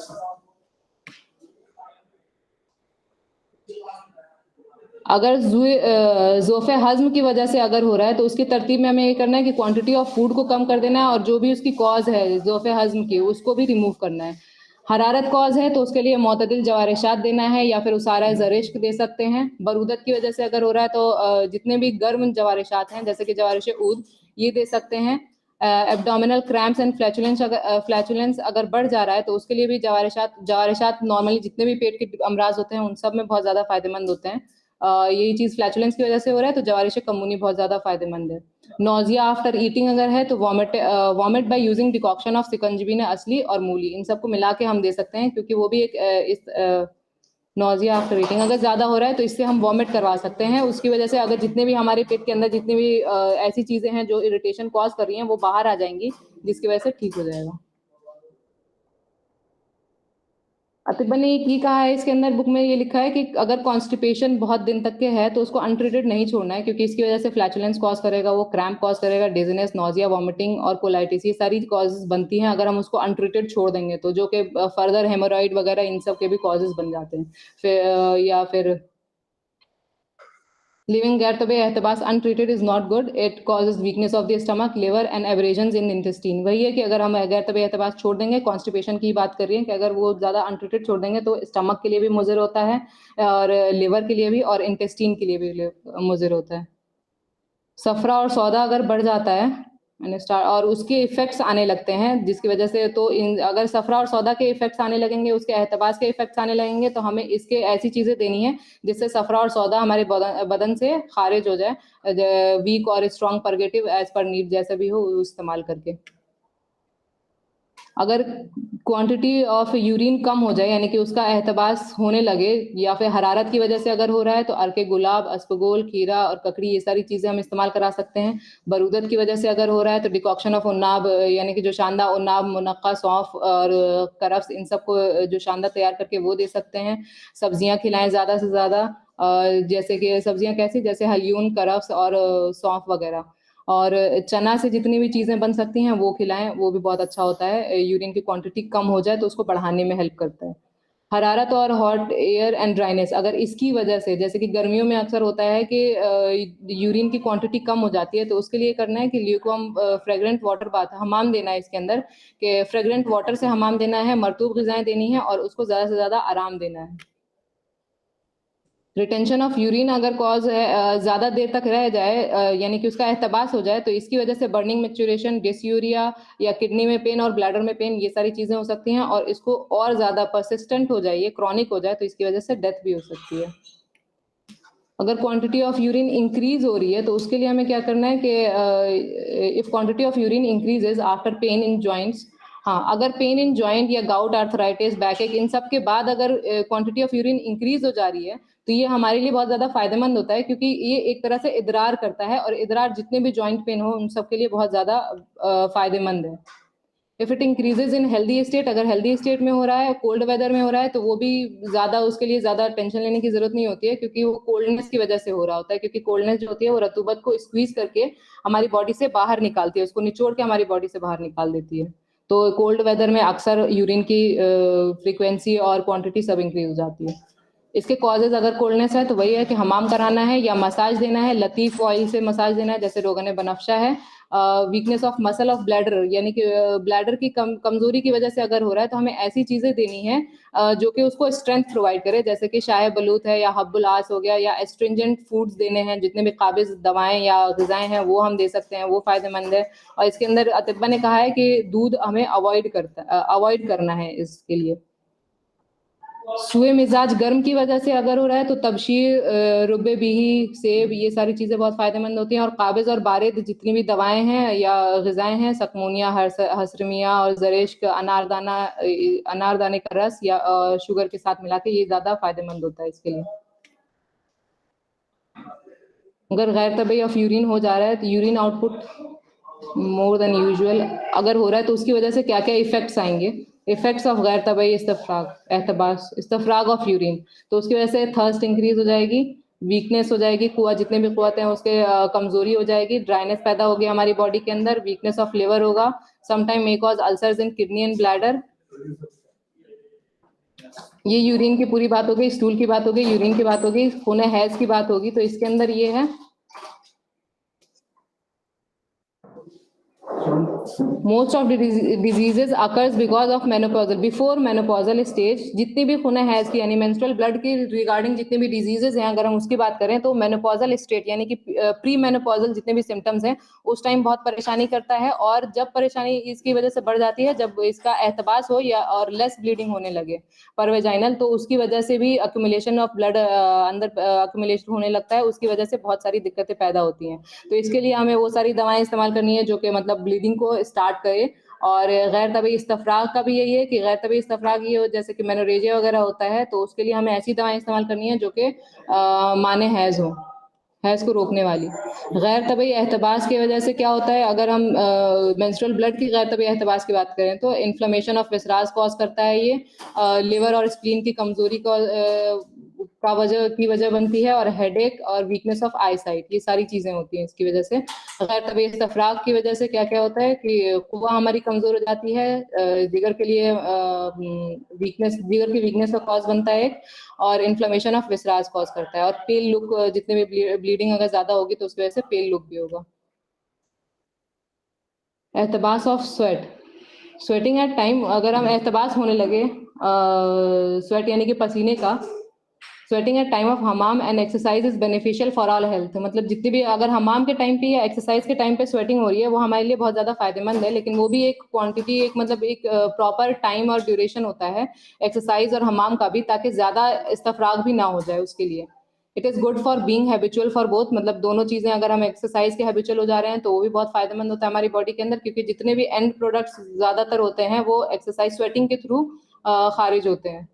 अगर ज़ोफ़े हज़्म की वजह से अगर हो रहा है तो उसकी तरतीब में हमें ये करना है कि क्वांटिटी ऑफ फूड को कम कर देना है और जो भी उसकी कॉज है ज़ोफ़े हज़्म की उसको भी रिमूव करना है। हरारत कॉज है तो उसके लिए मोतदिल जवारिशात देना है या फिर उसारा ज़रिश्क दे सकते हैं। बरूदत की वजह से अगर हो रहा है तो जितने भी गर्म जवारिशात हैं जैसे कि जवारिश ऊद, ये दे सकते हैं। एब्डोमिनल क्रैम्प्स एंड फ्लैचुलेंस अगर बढ़ जा रहा है तो उसके लिए भी जवारिशात नॉर्मली जितने भी पेट के अमराज होते हैं उन सब में बहुत ज़्यादा फायदेमंद होते हैं। यही चीज़ फ्लैचुलेंस की वजह से हो रहा है तो जवारिश कमूनी बहुत ज़्यादा फायदेमंद है। नोजिया आफ्टर ईटिंग अगर है तो vomit by using decoction of सिकंजबीन असली और मूली, इन सबको मिला के हम दे सकते हैं क्योंकि वो भी एक नोजिया आफ्टर ईटिंग अगर ज़्यादा हो रहा है तो इससे हम वॉमिट करवा सकते हैं। उसकी वजह से अगर जितने भी हमारे पेट के अंदर जितनी भी ऐसी चीज़ें हैं जो इरिटेशन कॉज कर रही हैं वो बाहर आ जाएंगी, जिसकी वजह से ठीक हो जाएगा। अतिबा ने ये कहा है इसके अंदर बुक में ये लिखा है कि अगर कॉन्स्टिपेशन बहुत दिन तक के है तो उसको अनट्रीटेड नहीं छोड़ना है क्योंकि इसकी वजह से फ्लैचुलेंस कॉज करेगा, वो क्रैम्प कॉज करेगा, डिजीनेस, नोजिया, वॉमिटिंग और कोलाइटिस, ये सारी कॉजेज बनती हैं अगर हम उसको अनट्रीटेड छोड़ देंगे तो, जो कि फर्दर हेमोरॉइड वगैरह इन सब के भी कॉजेज बन जाते हैं। या फिर लिविंग गैर तबी एहतबास untreated is not good, it causes weakness of the stomach, liver and abrasions in intestine. वही है कि अगर हम गैर तबी एहतबास छोड़ देंगे, कॉन्स्टिपेशन की बात कर रही है कि अगर वो ज़्यादा अनट्रीटेड छोड़ देंगे तो स्टमक के लिए भी मुज़िर होता है और लिवर के लिए भी और इंटेस्टीन के लिए भी मुज़िर होता है। सफरा और सौदा अगर बढ़ जाता है और उसके इफेक्ट्स आने लगते हैं जिसकी वजह से, तो अगर सफरा और सौदा के इफेक्ट्स आने लगेंगे, उसके एहतबास के इफेक्ट्स आने लगेंगे तो हमें इसके ऐसी चीजें देनी है जिससे सफरा और सौदा हमारे बदन से खारिज हो जाए, वीक और strong purgative as per need जैसा भी हो इस्तेमाल करके। अगर क्वांटिटी ऑफ यूरिन कम हो जाए यानी कि उसका एहतबास होने लगे या फिर हरारत की वजह से अगर हो रहा है तो अर्के गुलाब, अस्पगोल, खीरा और ककड़ी, ये सारी चीज़ें हम इस्तेमाल करा सकते हैं। बरूदत की वजह से अगर हो रहा है तो डिकॉक्शन ऑफ उन्नाब यानी कि जो शानदा उन्नाब, मुनक्का, सौंफ और करफ्स, इन सबको जो शानदा तैयार करके वो दे सकते हैं। सब्जियां खिलाएं ज़्यादा से ज़्यादा, जैसे कि सब्जियां कैसी, जैसे हल्यून, करफ्स और सौंफ वगैरह, और चना से जितनी भी चीज़ें बन सकती हैं वो खिलाएं, वो भी बहुत अच्छा होता है। यूरिन की क्वांटिटी कम हो जाए तो उसको बढ़ाने में हेल्प करता है। हरारत और हॉट एयर एंड ड्राइनेस, अगर इसकी वजह से, जैसे कि गर्मियों में अक्सर होता है कि यूरिन की क्वांटिटी कम हो जाती है तो उसके लिए करना है कि ल्यूकवार्म फ्रेग्रेंट वाटर बाथ, हमाम देना है इसके अंदर, कि फ्रेग्रेंट वाटर से हमाम देना है, मरतूब ग़िज़ाएं देनी है और उसको ज़्यादा से ज़्यादा आराम देना है। रिटेंशन ऑफ यूरिन अगर कॉज है ज़्यादा देर तक रह जाए, यानी कि उसका एहतबास हो जाए तो इसकी वजह से बर्निंग मैच्यूरेशन, डिसयूरिया या किडनी में पेन और ब्लैडर में पेन, ये सारी चीज़ें हो सकती हैं और इसको और ज़्यादा परसिस्टेंट हो जाए, ये क्रॉनिक हो जाए तो इसकी वजह से डेथ भी हो सकती है। अगर क्वांटिटी ऑफ यूरिन इंक्रीज हो रही है तो उसके लिए हमें क्या करना है कि if quantity of urine increases after pain in joints हाँ, अगर पेन इन जॉइंट या गाउट, आर्थराइटिस, बैक एक, इन सब के बाद अगर क्वांटिटी ऑफ यूरिन इंक्रीज हो जा रही है, तो ये हमारे लिए बहुत ज़्यादा फायदेमंद होता है, क्योंकि ये एक तरह से इदरार करता है, और इदरार जितने भी जॉइंट पेन हो उन सब के लिए बहुत ज़्यादा फायदेमंद है। If it increases in healthy state, अगर हेल्दी स्टेट में हो रहा है, कोल्ड वेदर में हो रहा है, तो वो भी ज़्यादा, उसके लिए ज़्यादा टेंशन लेने की जरूरत नहीं होती है, क्योंकि वो कोल्डनेस की वजह से हो रहा होता है, क्योंकि कोल्डनेस जो होती है वो रतूबत को स्क्वीज करके हमारी बॉडी से बाहर निकालती है, उसको निचोड़ के हमारी बॉडी से बाहर निकाल देती है। तो कोल्ड वेदर में अक्सर यूरिन की फ्रीक्वेंसी और क्वांटिटी सब इंक्रीज हो जाती है। इसके कॉजेज अगर कोल्डनेस है तो वही है कि हमाम कराना है या मसाज देना है, लतीफ ऑयल से मसाज देना है, जैसे रोगन बनफ्शा है। Weakness of muscle of bladder, यानी कि ब्लैडर की कमजोरी की वजह से अगर हो रहा है तो हमें ऐसी चीजें देनी है जो कि उसको स्ट्रेंथ प्रोवाइड करे, जैसे कि शाय बलूत है या हब्बुल आस हो गया, या एस्ट्रिंजेंट फूड्स देने हैं, जितने भी काबिज दवाएं या ग़िज़ाएं हैं वो हम दे सकते हैं, वो फायदेमंद है। और इसके अंदर अतिब्बा ने कहा है कि दूध हमें अवॉइड करना है इसके लिए। सुए मिजाज गर्म की वजह से अगर हो रहा है तो तबशीर, रुब्बे बीही, सेब, ये सारी चीजें बहुत फायदेमंद होती हैं। और काबिज और बारिद जितनी भी दवाएं हैं या ग़िज़ाएं हैं, सकमोनिया, हसरमिया और जरेश्क, अनारदाने का रस या शुगर के साथ मिला के, ये ज्यादा फायदेमंद होता है इसके लिए। अगर गैर तबी ऑफ यूरिन हो जा रहा है तो urine output more than usual अगर हो रहा है तो उसकी वजह से क्या क्या इफेक्ट्स आएंगे। इफेक्ट्स ऑफ गैर तबई इस्तफराग ऑफ यूरिन, तो उसकी वजह से थर्स्ट इंक्रीज हो जाएगी, वीकनेस हो जाएगी, कुआ जितने भी कुआते हैं उसके कमजोरी हो जाएगी, ड्राइनेस पैदा होगी हमारी बॉडी के अंदर, वीकनेस ऑफ लिवर होगा, sometime may cause ulcers in kidney and bladder. ये यूरिन की पूरी बात हो गई, स्टूल की बात हो गई, यूरिन की बात हो गई, खून हैज की बात होगी। तो इसके अंदर ये है most of diseases occurs because of menopausal, before menopausal stage. जितनी भी खुना हैज की यानी मेंस्ट्रुअल ब्लड की रिगार्डिंग जितनी भी डिजीजेस हैं, अगर हम उसकी बात करें तो मेनोपॉजल स्टेट यानी कि प्री मेनोपॉजल जितने भी सिम्टम्स हैं उस टाइम बहुत परेशानी करता है। और जब परेशानी इसकी वजह से बढ़ जाती है, जब इसका एहतबास हो या और लेस ब्लीडिंग होने लगे परवेजाइनल, तो उसकी वजह से भी अक्यूमुलेशन ऑफ ब्लड अंदर अक्यूमुलेशन होने लगता है, उसकी वजह से बहुत सारी दिक्कतें पैदा होती हैं। तो इसके लिए हमें वो सारी दवाएं इस्तेमाल करनी है जो कि मतलब ब्लीडिंग को स्टार्ट करे। और गैर तबी इस्तफराग का भी यही है कि गैर तबी इस्तफराग ये हो जैसे कि मेनोरेजिया वगैरह होता है, तो उसके लिए हमें ऐसी दवाएं इस्तेमाल करनी है जो कि माने हैज़ को रोकने वाली। गैर तबी एहतबास की वजह से क्या होता है, अगर हम मेंस्ट्रुअल ब्लड की गैर तबी एहतबास की बात करें तो इन्फ्लेमेशन ऑफ विसरास कॉज करता है ये, लिवर और स्प्लीन की कमजोरी की वजह बनती है, और हेडेक और वीकनेस ऑफ आई साइट, ये सारी चीजें होती हैं इसकी वजह से। गैर तबी इस्तफराग की वजह से क्या क्या होता है कि कुआ हमारी कमजोर हो जाती है, जिगर के लिए वीकनेस, जिगर की वीकनेस का कॉज बनता है, और इन्फ्लेमेशन ऑफ विसरास कॉज करता है, और पेल लुक, जितने भी ब्लीडिंग अगर ज्यादा होगी तो उसकी वजह से पेल लुक भी होगा। एहतबास of sweat, sweating at time, अगर हम एहतबास होने लगे, स्वेट यानी कि पसीने का, sweating at time of Hamam and exercise is beneficial for all health. मतलब जितनी भी अगर हमाम के टाइम पे या एक्सरसाइज के टाइम पे स्वेटिंग हो रही है वो हमारे लिए बहुत ज्यादा फायदेमंद है, लेकिन वो भी एक क्वांटिटी, एक मतलब एक प्रॉपर टाइम और ड्यूरेशन होता है एक्सरसाइज और हमाम का भी, ताकि ज्यादा इस्तफराग भी ना हो जाए उसके लिए। It is good for being habitual for both, मतलब दोनों चीजें, अगर हम एक्सरसाइज के हैबिचुअल हो जा रहे हैं तो वो भी बहुत फायदेमंद होता है हमारी बॉडी के अंदर, क्योंकि जितने भी एंड प्रोडक्ट्स ज्यादातर होते हैं वो एक्सरसाइज स्वेटिंग के थ्रू खारिज होते हैं।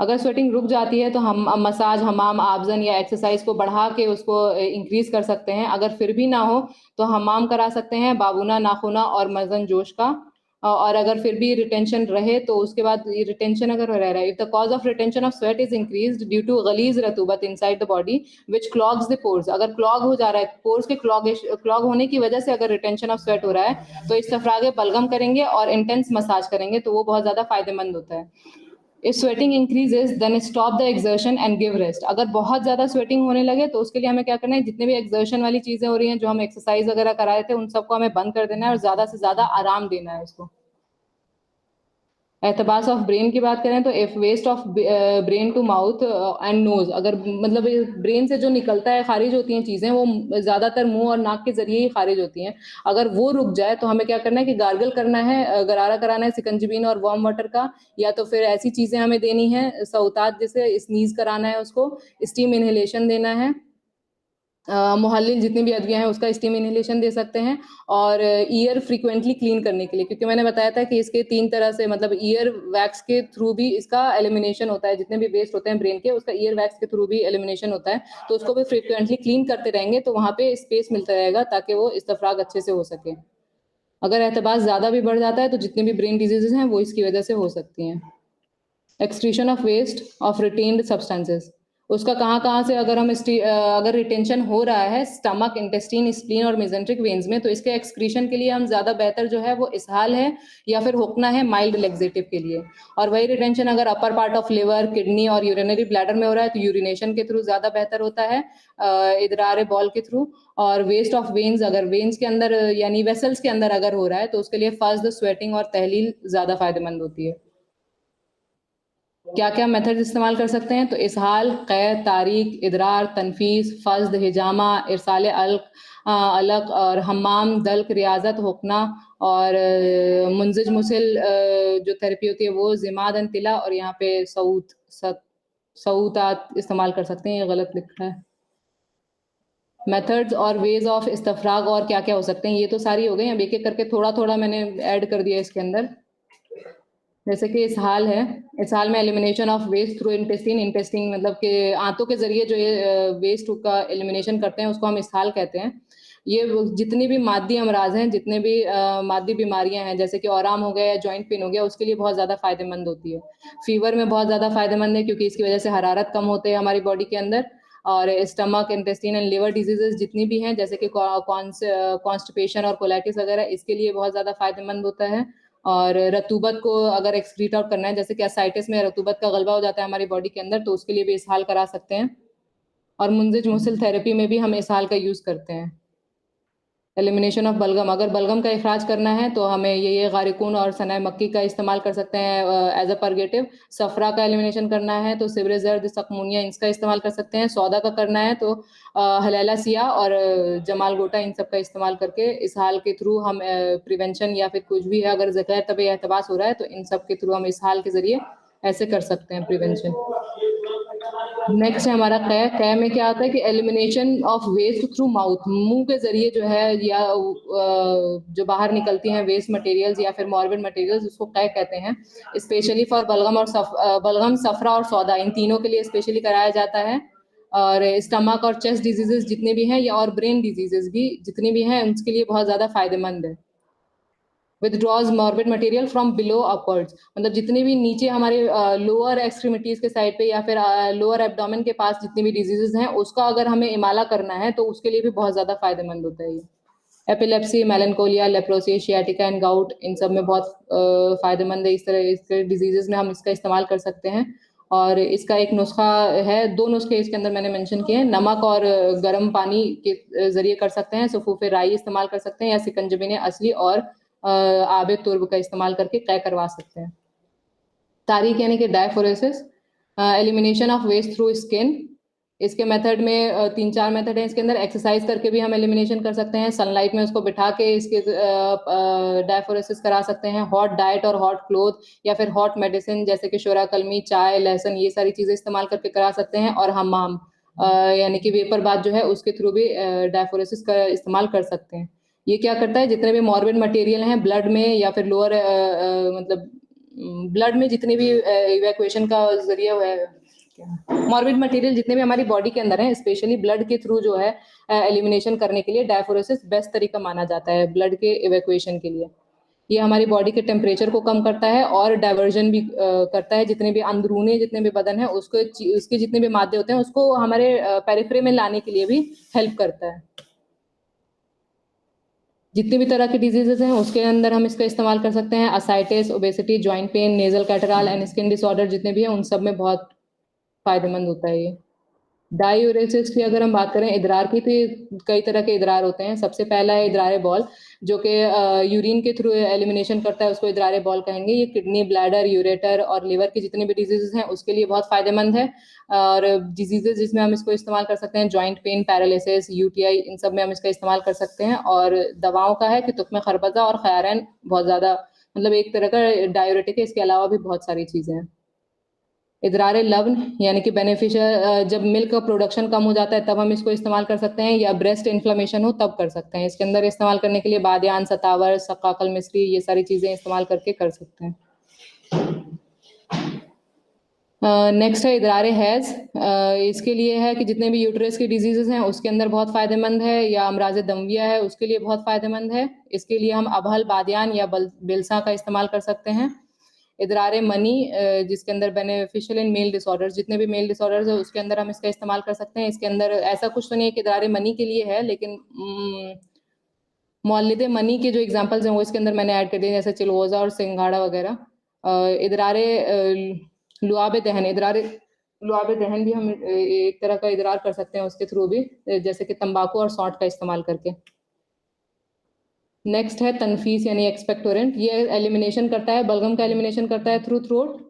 अगर स्वेटिंग रुक जाती है तो हम मसाज, हमाम, आबजन या एक्सरसाइज को बढ़ा के उसको इंक्रीज कर सकते हैं। अगर फिर भी ना हो तो हमाम करा सकते हैं, बाबूना, नाखूना और मजन जोश का। और अगर फिर भी रिटेंशन रहे तो उसके बाद रिटेंशन अगर रह रहा है, if the cause of retention of sweat is increased due to गलीज रतूबत inside the body which clogs the pores, अगर क्लॉग हो जा रहा है, पोर्स के क्लॉग होने की वजह से अगर रिटेंशन ऑफ स्वेट हो रहा है तो इस्तफराग बलगम करेंगे और इंटेंस मसाज करेंगे, तो वो बहुत ज्यादा फायदेमंद होता है। If sweating increases, then stop the exertion and give rest. अगर बहुत ज्यादा स्वेटिंग होने लगे तो उसके लिए हमें क्या करना है, जितने भी एक्सर्शन वाली चीजें हो रही हैं, जो हम एक्सरसाइज वगैरह कराए थे, उन सबको हमें बंद कर देना है और ज्यादा से ज्यादा आराम देना है इसको। एहतबास ऑफ ब्रेन की बात करें तो if waste of brain to mouth and nose, अगर मतलब ब्रेन से जो निकलता है, खारिज होती हैं चीजें, वो ज्यादातर मुंह और नाक के जरिए ही खारिज होती हैं। अगर वो रुक जाए तो हमें क्या करना है कि गार्गल करना है, गरारा कराना है सिकंजबीन और वार्म वाटर का, या तो फिर ऐसी चीजें हमें देनी है सऊतात, जैसे स्नीज कराना है उसको, स्टीम इनहेलेशन देना है। मुहल्लिल जितनी भी अदवियाँ हैं उसका स्टीम इनहेलेशन दे सकते हैं, और ईयर फ्रीक्वेंटली क्लीन करने के लिए, क्योंकि मैंने बताया था कि इसके 3 तरह से मतलब ईयर वैक्स के थ्रू भी इसका एलिमिनेशन होता है, जितने भी वेस्ट होते हैं ब्रेन के उसका ईयर वैक्स के थ्रू भी एलिमिनेशन होता है, तो उसको भी फ्रीक्वेंटली क्लीन करते रहेंगे तो वहाँ पे स्पेस मिलता रहेगा ताकि वो इस्तफराग अच्छे से हो सके। अगर एहतबास ज़्यादा भी बढ़ जाता है तो जितने भी ब्रेन डिजीजेज हैं वो इसकी वजह से हो सकती हैं। Excretion of waste of retained substances, उसका कहाँ-कहाँ से अगर अगर रिटेंशन हो रहा है स्टमक, इंटेस्टाइन, स्प्लीन और मेसेंट्रिक वेन्स में, तो इसके एक्सक्रीशन के लिए हम ज़्यादा बेहतर जो है वो इसहाल है या फिर हुक्ना है माइल्ड लेक्सेटिव के लिए। और वही रिटेंशन अगर upper part of liver, kidney और यूरिनरी ब्लैडर में हो रहा है तो यूरिनेशन के थ्रू ज़्यादा बेहतर होता है, इदरार बॉल के थ्रू। और वेस्ट ऑफ वेन्स अगर वेन्स के अंदर यानी वेसल्स के अंदर अगर हो रहा है तो उसके लिए फज्द, स्वेटिंग और तहलील ज़्यादा फायदेमंद होती है। क्या क्या मेथड इस्तेमाल कर सकते हैं, तो इसहाल, क़ैद, तारीक, इदरार, तनफीस, फज्द, हिजामा, इरसाल अलक और हम्माम, दल्क, रियाजत, हुक्ना और मुंजिज मुसिल जो थेरेपी होती है वो, जिमाद तिला और यहाँ पे सऊतात इस्तेमाल कर सकते हैं, ये गलत लिखा है। मेथड्स और वेज ऑफ इस्तफराग और क्या क्या हो सकते हैं, ये तो सारी हो गई। अब एक एक करके थोड़ा थोड़ा मैंने ऐड कर दिया इसके अंदर। जैसे कि इसहाल है, इसहाल में elimination of waste through intestine, intestine मतलब कि आंतों के जरिए जो ये वेस्ट का एलिमिनेशन करते हैं उसको हम इसहाल कहते हैं। ये जितनी भी मादी अमराज हैं, जितने भी मादी बीमारियां हैं जैसे कि औराम हो गया या जॉइंट पेन हो गया, उसके लिए बहुत ज़्यादा फायदेमंद होती है। फीवर में बहुत ज़्यादा फायदेमंद है क्योंकि इसकी वजह से हरारत कम होते हैं हमारी बॉडी के अंदर। और stomach, intestine and liver diseases जितनी भी हैं जैसे कि कॉन्स्टिपेशन और कोलाइटिस वगैरह, इसके लिए बहुत ज़्यादा फायदेमंद होता है। और रतूबत को अगर एक्सक्रीट आउट करना है, जैसे कि एसाइटिस में रतूबत का गलबा हो जाता है हमारी बॉडी के अंदर, तो उसके लिए भी इसहाल करा सकते हैं। और मुंजिज मुसिल थेरेपी में भी हम इसहाल का यूज़ करते हैं। एलिमिनेशन ऑफ बलगम, अगर बलगम का इखराज करना है तो हमें ये गारिकून और सनाए मक्की का इस्तेमाल कर सकते हैं एज अ परगेटिव। सफरा का एलिमिनेशन करना है तो सिवरे जर्द, सकमुनिया, इसका इस्तेमाल कर सकते हैं। सौदा का करना है तो हलैला सिया और जमाल गोटा, इन सब का इस्तेमाल करके इस हाल के थ्रू हम प्रिवेंशन या फिर कुछ भी है अगर गैर तबी एहतबास हो रहा है तो इन सब के थ्रू हम इस हाल के जरिए ऐसे कर सकते हैं प्रिवेंशन। नेक्स्ट है हमारा कै। कै में क्या आता है कि elimination of waste through mouth, मुंह के जरिए जो है या जो बाहर निकलती हैं वेस्ट मटेरियल्स या फिर मॉर्बिड मटेरियल्स, उसको कै कहते हैं। स्पेशली फॉर बलगम और बलगम, सफरा और सौदा, इन तीनों के लिए स्पेशली कराया जाता है। और स्टमक और चेस्ट डिजीजेस जितने भी हैं या और ब्रेन डिजीजेस भी जितनी भी हैं उसके लिए बहुत ज़्यादा फायदेमंद है। Withdraws morbid material from below upwards, मतलब जितने भी नीचे हमारे लोअर एक्सट्रीमिटीज के साइड पे या फिर लोअर एब्डोमेन के पास जितनी भी डिजीजेस हैं उसका अगर हमें इमाला करना है तो उसके लिए भी बहुत ज़्यादा फायदेमंद होता है ये। Epilepsy, melancholia, leprosy, sciatica and gout, इन सब में बहुत फायदेमंद है। इस तरह इसके डिजीजेस में हम इसका इस्तेमाल कर सकते हैं। और इसका एक नुस्खा है, दो नुस्खे इसके अंदर मैंने मेंशन किए हैं, नमक और गर्म पानी के जरिए कर सकते हैं, सफूफे राई इस्तेमाल कर सकते हैं या सिकंजबिन असली और आबे तुर्ब का इस्तेमाल करके तय करवा सकते हैं। तारीख यानी कि diaphoresis, elimination of waste through skin. इसके मेथड में 3-4 मेथड हैं इसके अंदर। एक्सरसाइज करके भी हम एलिमिनेशन कर सकते हैं, सनलाइट में उसको बिठा के इसके डायफोरेसिस करा सकते हैं। हॉट डाइट और हॉट क्लोथ या फिर हॉट मेडिसिन जैसे कि शोरा कलमी, चाय, लहसुन, ये सारी चीज़ें इस्तेमाल करके करा सकते हैं। और हमाम यानी कि वेपर बाथ जो है उसके थ्रू भी डायफोरेसिस का इस्तेमाल कर सकते हैं। ये क्या करता है, जितने भी मॉर्बिड मटेरियल हैं ब्लड में या फिर लोअर मतलब ब्लड में जितने भी इवैक्यूएशन का जरिया है, मॉर्बिड मटेरियल जितने भी हमारी बॉडी के अंदर है स्पेशली ब्लड के थ्रू जो है एलिमिनेशन करने के लिए डायफोरेसिस बेस्ट तरीका माना जाता है ब्लड के इवैक्यूएशन के लिए। ये हमारी बॉडी के टेम्परेचर को कम करता है और डाइवर्जन भी करता है, जितने भी अंदरूनी जितने भी बदन है उसको उसके जितने भी मादे होते हैं उसको हमारे पेरिफेरी में लाने के लिए भी हेल्प करता है। जितनी भी तरह की डिजीजेस हैं उसके अंदर हम इसका इस्तेमाल कर सकते हैं। Ascites, obesity, joint pain, nasal catarrh and skin disorder जितने भी हैं उन सब में बहुत फायदेमंद होता है ये। डायूरेसिस की अगर हम बात करें इदरार की, तो ये कई तरह के इदरार होते हैं। सबसे पहला है इदरार बॉल, जो कि यूरिन के थ्रू एलिमिनेशन करता है, उसको इदरार बॉल कहेंगे। ये किडनी, ब्लैडर, यूरेटर और लिवर की जितनी भी डिजीजेस हैं उसके लिए बहुत फायदेमंद है। और डिजीजेस जिसमें हम इसको इस्तेमाल कर सकते हैं, जॉइंट पेन, पैरालिसिस, यूटीआई, इन सब में हम इसका इस्तेमाल कर सकते हैं। और दवाओं का है कि तुख्म खरबजा और खैरन बहुत ज़्यादा मतलब एक तरह का डायूरेटिक है, इसके अलावा भी बहुत सारी चीज़ें हैं। इदरार लबन यानी कि बेनिफिशियल, जब मिल्क का प्रोडक्शन कम हो जाता है तब हम इसको इस्तेमाल कर सकते हैं, या ब्रेस्ट इन्फ्लेमेशन हो तब कर सकते हैं। इसके अंदर इस्तेमाल करने के लिए बादियान, सतावर, सकाकल मिस्री, ये सारी चीज़ें इस्तेमाल करके कर सकते हैं। नेक्स्ट है इदरार हैज़। इसके लिए है कि जितने भी यूट्रस की डिजीजेस हैं उसके अंदर बहुत फ़ायदेमंद है, या अमराज दमविया है उसके लिए बहुत फ़ायदेमंद है। इसके लिए हम अबहल, बादियान या बिलसा का इस्तेमाल कर सकते हैं। इदरार मनी, जिसके अंदर बेनिफिशियल इन मेल डिसऑर्डर्स, जितने भी मेल डिसऑर्डर्स है उसके अंदर हम इसका इस्तेमाल कर सकते हैं। इसके अंदर ऐसा कुछ तो नहीं है कि इदरार मनी के लिए है, लेकिन मौलिद मनी के जो एग्जांपल्स हैं वो इसके अंदर मैंने ऐड कर दिए, जैसे चिलोजा और सिंघाड़ा वगैरह। इदरार लुआब दहन, इदरार लुआब दहन भी हम एक तरह का इदरार कर सकते हैं उसके थ्रू भी, जैसे कि तंबाकू और सौंठ का इस्तेमाल करके। नेक्स्ट है तनफीस यानी एक्सपेक्टोरेंट, ये एलिमिनेशन करता है, बलगम का एलिमिनेशन करता है थ्रू थ्रोट।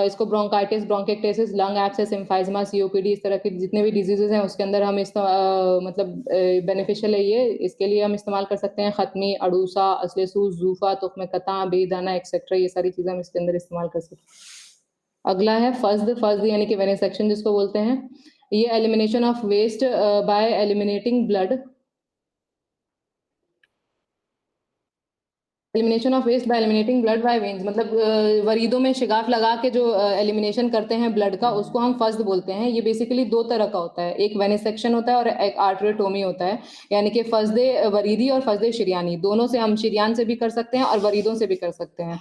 इसको ब्रोंकाइटिस, ब्रोंकेक्टेसिस, लंग एब्सेस, एम्फाइजमा, सीओपीडी, इस तरह के जितने भी डिजीजेज हैं उसके अंदर हम मतलब बेनिफिशियल है ये। इसके लिए हम इस्तेमाल कर सकते हैं खत्मी, अड़ूसा, असलेसूस, जूफा, तुख्म कता, बेदाना एक्सेट्रा, ये सारी चीज़ें हम इसके अंदर इस्तेमाल कर सकते हैं। अगला है फज्द, फज्द यानी कि वेनेसेक्शन जिसको बोलते हैं। ये elimination of waste by eliminating blood, elimination of waste by eliminating blood by veins, मतलब वरीदों में शिगाफ लगा के जो एलिमिनेशन करते हैं ब्लड का, उसको हम फज्द बोलते हैं। ये बेसिकली दो तरह का होता है, एक वेनेसेक्शन होता है और एक आर्टरेटोमी होता है। यानी कि फज्द वरीदी और फज्द शिरियानी, दोनों से हम शिरियान से भी कर सकते हैं और वरीदों से भी कर सकते हैं।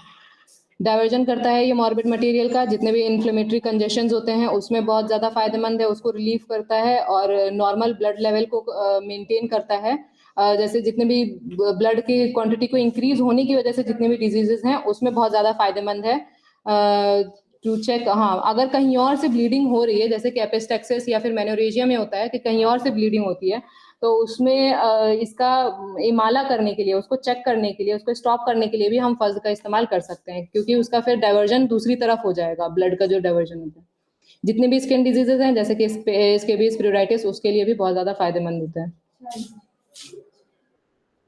डाइवर्जन करता है ये मॉर्बिड मटेरियल का, जितने भी इन्फ्लेमेटरी कंजेशंस होते हैं उसमें बहुत ज़्यादा फायदेमंद है, उसको रिलीफ करता है और नॉर्मल ब्लड लेवल को मेंटेन करता है। जैसे जितने भी ब्लड की क्वांटिटी को इंक्रीज होने की वजह से जितने भी डिजीजेस हैं उसमें बहुत ज़्यादा फायदेमंद है। टू चेक, हाँ, अगर कहीं और से ब्लीडिंग हो रही है, जैसे कि एपिस्टेक्सिस या फिर मेनोरेजिया में होता है कि कहीं और से ब्लीडिंग होती है, तो उसमें इसका इमाला करने के लिए, उसको चेक करने के लिए, उसको स्टॉप करने के लिए भी हम फज्द का इस्तेमाल कर सकते हैं, क्योंकि उसका फिर डाइवर्जन दूसरी तरफ हो जाएगा, ब्लड का जो डाइवर्जन होता है। जितने भी स्किन डिजीजेज हैं जैसे कि स्केबीज, प्यूराइटिस, उसके लिए भी बहुत ज़्यादा फायदेमंद होता है।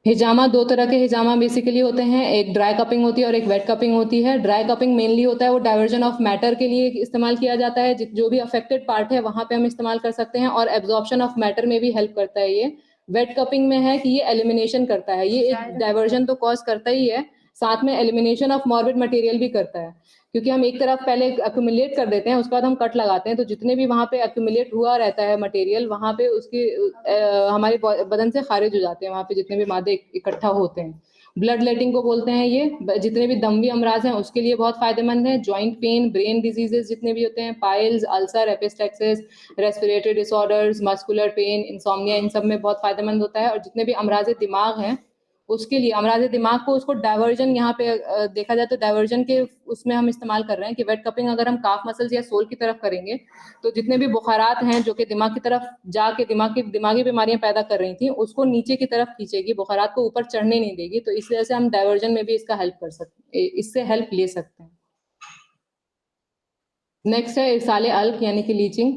हिजामा, दो तरह के हिजामा बेसिकली होते हैं, एक ड्राई कपिंग होती है और एक वेट कपिंग होती है। ड्राई कपिंग मेनली होता है वो डाइवर्जन ऑफ मैटर के लिए इस्तेमाल किया जाता है, जो भी अफेक्टेड पार्ट है वहां पे हम इस्तेमाल कर सकते हैं, और एब्जॉर्प्शन ऑफ मैटर में भी हेल्प करता है ये। वेट कपिंग में है कि ये एलिमिनेशन करता है, ये एक डाइवर्जन तो कॉज करता ही है, साथ में एलिमिनेशन ऑफ मॉर्बिड मटेरियल भी करता है, क्योंकि हम एक तरफ पहले अक्यूमुलेट कर देते हैं, उसके बाद हम कट लगाते हैं, तो जितने भी वहां पे अक्यूमुलेट हुआ रहता है मटेरियल, वहां पे उसके हमारे बदन से खारिज हो जाते हैं, वहां पे जितने भी मादे इकट्ठा होते हैं। ब्लड लेटिंग को बोलते हैं ये, जितने भी दमवी अमराज हैं उसके लिए बहुत फायदेमंद है। जॉइंट पेन, ब्रेन डिजीजेस जितने भी होते हैं, piles, ulcer, epistaxis, respiratory disorders, muscular pain, insomnia, इन सब में बहुत फायदेमंद होता है। और जितने भी अमराज दिमाग हैं उसके लिए, अमराज दिमाग को, उसको डाइवर्जन, यहाँ पे देखा जाए तो डाइवर्जन के उसमें हम इस्तेमाल कर रहे हैं कि वेट कपिंग अगर हम काफ मसल्स या सोल की तरफ करेंगे तो जितने भी बुखारात हैं जो कि दिमाग की तरफ जाके दिमागी बीमारियां पैदा कर रही थी, उसको नीचे की तरफ खींचेगी, बुखारात को ऊपर चढ़ने नहीं देगी, तो इस वजह से हम डाइवर्जन में भी इसका हेल्प कर सकते, इससे हेल्प ले सकते हैं। नेक्स्ट है इरसाल अल्क यानी कि लीचिंग।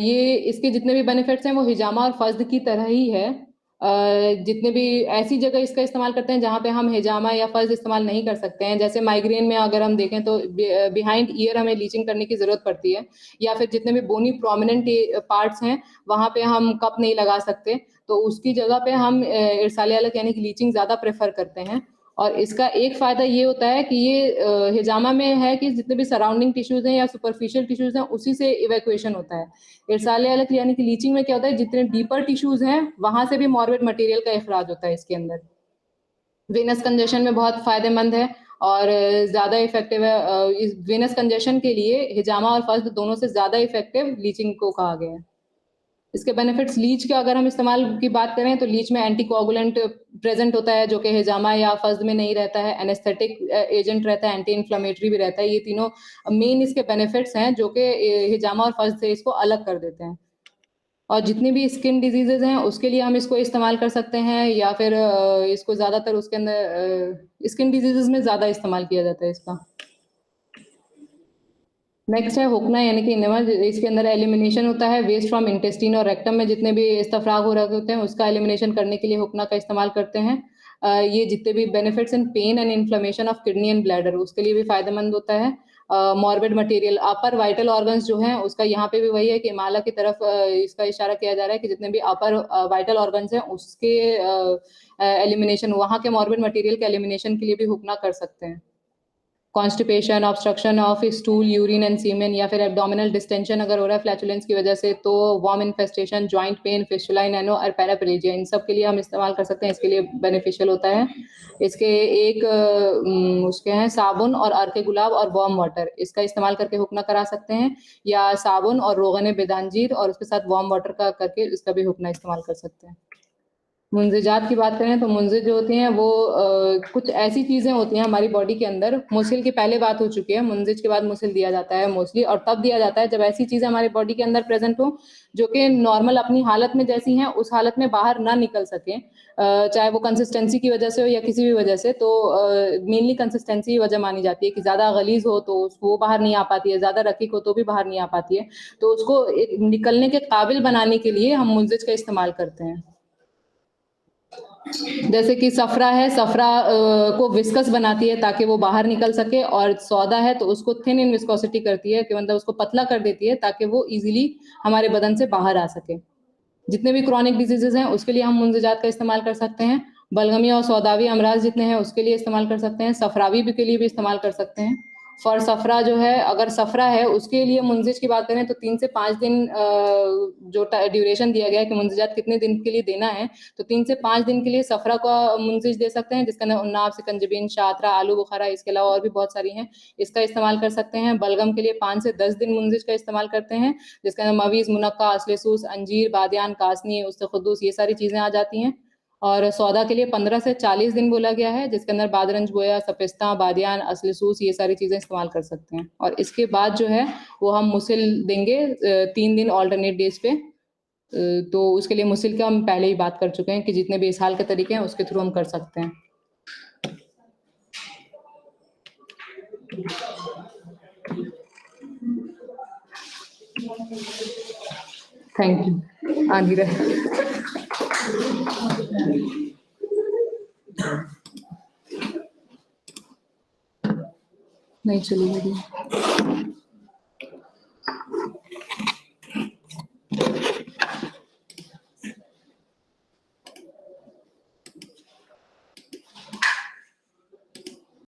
ये इसके जितने भी बेनिफिट्स हैं वो हिजामा और फज्द की तरह ही है। जितने भी ऐसी जगह इसका इस्तेमाल करते हैं जहाँ पे हम हिजामा या फज्द इस्तेमाल नहीं कर सकते हैं, जैसे माइग्रेन में अगर हम देखें तो बिहाइंड ईयर हमें लीचिंग करने की जरूरत पड़ती है, या फिर जितने भी बोनी प्रोमिनेंट पार्ट्स हैं वहाँ पे हम कप नहीं लगा सकते, तो उसकी जगह पे हम इरसाल अल्क यानी कि लीचिंग ज़्यादा प्रेफर करते हैं। और इसका एक फायदा ये होता है कि ये हिजामा में है कि जितने भी सराउंडिंग टिश्यूज हैं या सुपरफिशियल टिश्यूज हैं उसी से इवैक्यूएशन होता है। इरसाल अलग यानी कि लीचिंग में क्या होता है, जितने डीपर टिश्यूज हैं वहां से भी मॉर्बिड मटेरियल का इखराज होता है इसके अंदर। वेनस कंजेशन में बहुत फायदेमंद है और ज्यादा इफेक्टिव है। इस वेनस कंजेशन के लिए हिजामा और फज्द दोनों से ज्यादा इफेक्टिव लीचिंग को कहा गया है। इसके बेनिफिट्स, लीच के अगर हम इस्तेमाल की बात करें तो लीच में एंटी कोआगुलेंट प्रेजेंट होता है जो कि हिजामा या फज्द में नहीं रहता है, एनेस्थेटिक एजेंट रहता है, एंटी इन्फ्लेमेटरी भी रहता है। ये तीनों मेन इसके बेनिफिट्स हैं जो कि हिजामा और फज्द से इसको अलग कर देते हैं। और जितनी भी स्किन डिजीजेज हैं उसके लिए हम इसको इस्तेमाल कर सकते हैं, या फिर इसको ज्यादातर उसके अंदर स्किन डिजीजेज में ज्यादा इस्तेमाल किया जाता है इसका। नेक्स्ट है हुक्ना यानी कि इनेमा, इसके अंदर एलिमिनेशन होता है वेस्ट फ्रॉम इंटेस्टिन और रेक्टम में जितने भी इस्तफराग हो रहे होते हैं उसका एलिमिनेशन करने के लिए हुक्ना का इस्तेमाल करते हैं। ये जितने भी benefits in pen and inflammation of kidney and bladder उसके लिए भी फायदेमंद होता है। मॉर्बिड मटेरियल, अपर वाइटल ऑर्गन्स जो हैं उसका यहाँ पे भी वही है कि माला की तरफ इसका इशारा किया जा रहा है कि जितने भी अपर वाइटल ऑर्गन्स हैं उसके एलिमिनेशन, वहाँ के मॉर्बिड मटेरियल के एलिमिनेशन के लिए भी हुक्ना कर सकते हैं। Constipation, obstruction of stool, urine and semen, या फिर एब्डोमिनल डिस्टेंशन अगर हो रहा है फ्लैचुलेंस की वजह से, तो worm infestation, joint pain, fistula in ano और पैराप्लेजिया, इन सब के लिए हम इस्तेमाल कर सकते हैं, इसके लिए बेनिफिशियल होता है। इसके एक उसके हैं साबुन और अर्के गुलाब और वार्म वाटर, इसका इस्तेमाल करके हुक्ना करा सकते हैं, या साबुन और रोगन बेदांजीर और उसके साथ वार्म वाटर का करके इसका भी हुक्ना इस्तेमाल कर सकते हैं। मुंजिजात की बात करें तो मुंजिज जो होती हैं वो कुछ ऐसी चीजें होती हैं हमारी बॉडी के अंदर, मुसिल की पहले बात हो चुकी है, मुंजिज के बाद मुसिल दिया जाता है मोस्टली, और तब दिया जाता है जब ऐसी चीजें हमारी बॉडी के अंदर प्रेजेंट हो जो कि नॉर्मल अपनी हालत में जैसी हैं उस हालत में बाहर ना निकल सके, चाहे वो कंसिस्टेंसी की वजह से हो या किसी भी वजह से। तो मेनली कंसिस्टेंसी वजह मानी जाती है कि ज्यादा गलीज हो तो वो बाहर नहीं आ पाती है, ज्यादा रकीक हो तो भी बाहर नहीं आ पाती है, तो उसको निकलने के काबिल बनाने के लिए हम मुंजिज का इस्तेमाल करते हैं। जैसे कि सफरा है, सफरा को विस्कस बनाती है ताकि वो बाहर निकल सके, और सौदा है तो उसको थिन इन विस्कोसिटी करती है कि मतलब उसको पतला कर देती है ताकि वो इजीली हमारे बदन से बाहर आ सके। जितने भी क्रॉनिक डिजीजेस हैं उसके लिए हम मुंजिजात का इस्तेमाल कर सकते हैं। बलगमी और सौदावी अमराज जितने हैं उसके लिए इस्तेमाल कर सकते हैं, सफरावी भी के लिए भी इस्तेमाल कर सकते हैं। फॉर सफरा जो है, अगर सफरा है उसके लिए मुंजिज की बात करें तो 3 से 5 दिन जो ड्यूरेशन दिया गया है कि मुंजिजात कितने दिन के लिए देना है, तो 3 से 5 दिन के लिए सफरा का मुंजिज दे सकते हैं, जिसके अंदर उन्नाब, सिकंजबीन, शातरा, आलू बुखारा, इसके अलावा और भी बहुत सारी हैं, इसका इस्तेमाल कर सकते हैं। बलगम के लिए 5 से 10 दिन मुंजिज का इस्तेमाल करते हैं, जिसके अंदर मवीज, मुनक्का, असलेसूस, अंजीर, बादियान, कासनी, उस्तखुद्दूस, ये सारी चीजें आ जाती हैं। और सौदा के लिए 15 से 40 दिन बोला गया है, जिसके अंदर बादरंज गोया, सपिस्ता, बादियान, असलसूस, ये सारी चीजें इस्तेमाल कर सकते हैं। और इसके बाद जो है वो हम मुसिल देंगे 3 दिन ऑल्टरनेट डेज पे। तो उसके लिए मुसिल का हम पहले ही बात कर चुके हैं कि जितने भी इसहाल के तरीके हैं उसके थ्रू हम कर सकते हैं। Thank you. आंधी रहे नहीं चली मेरी।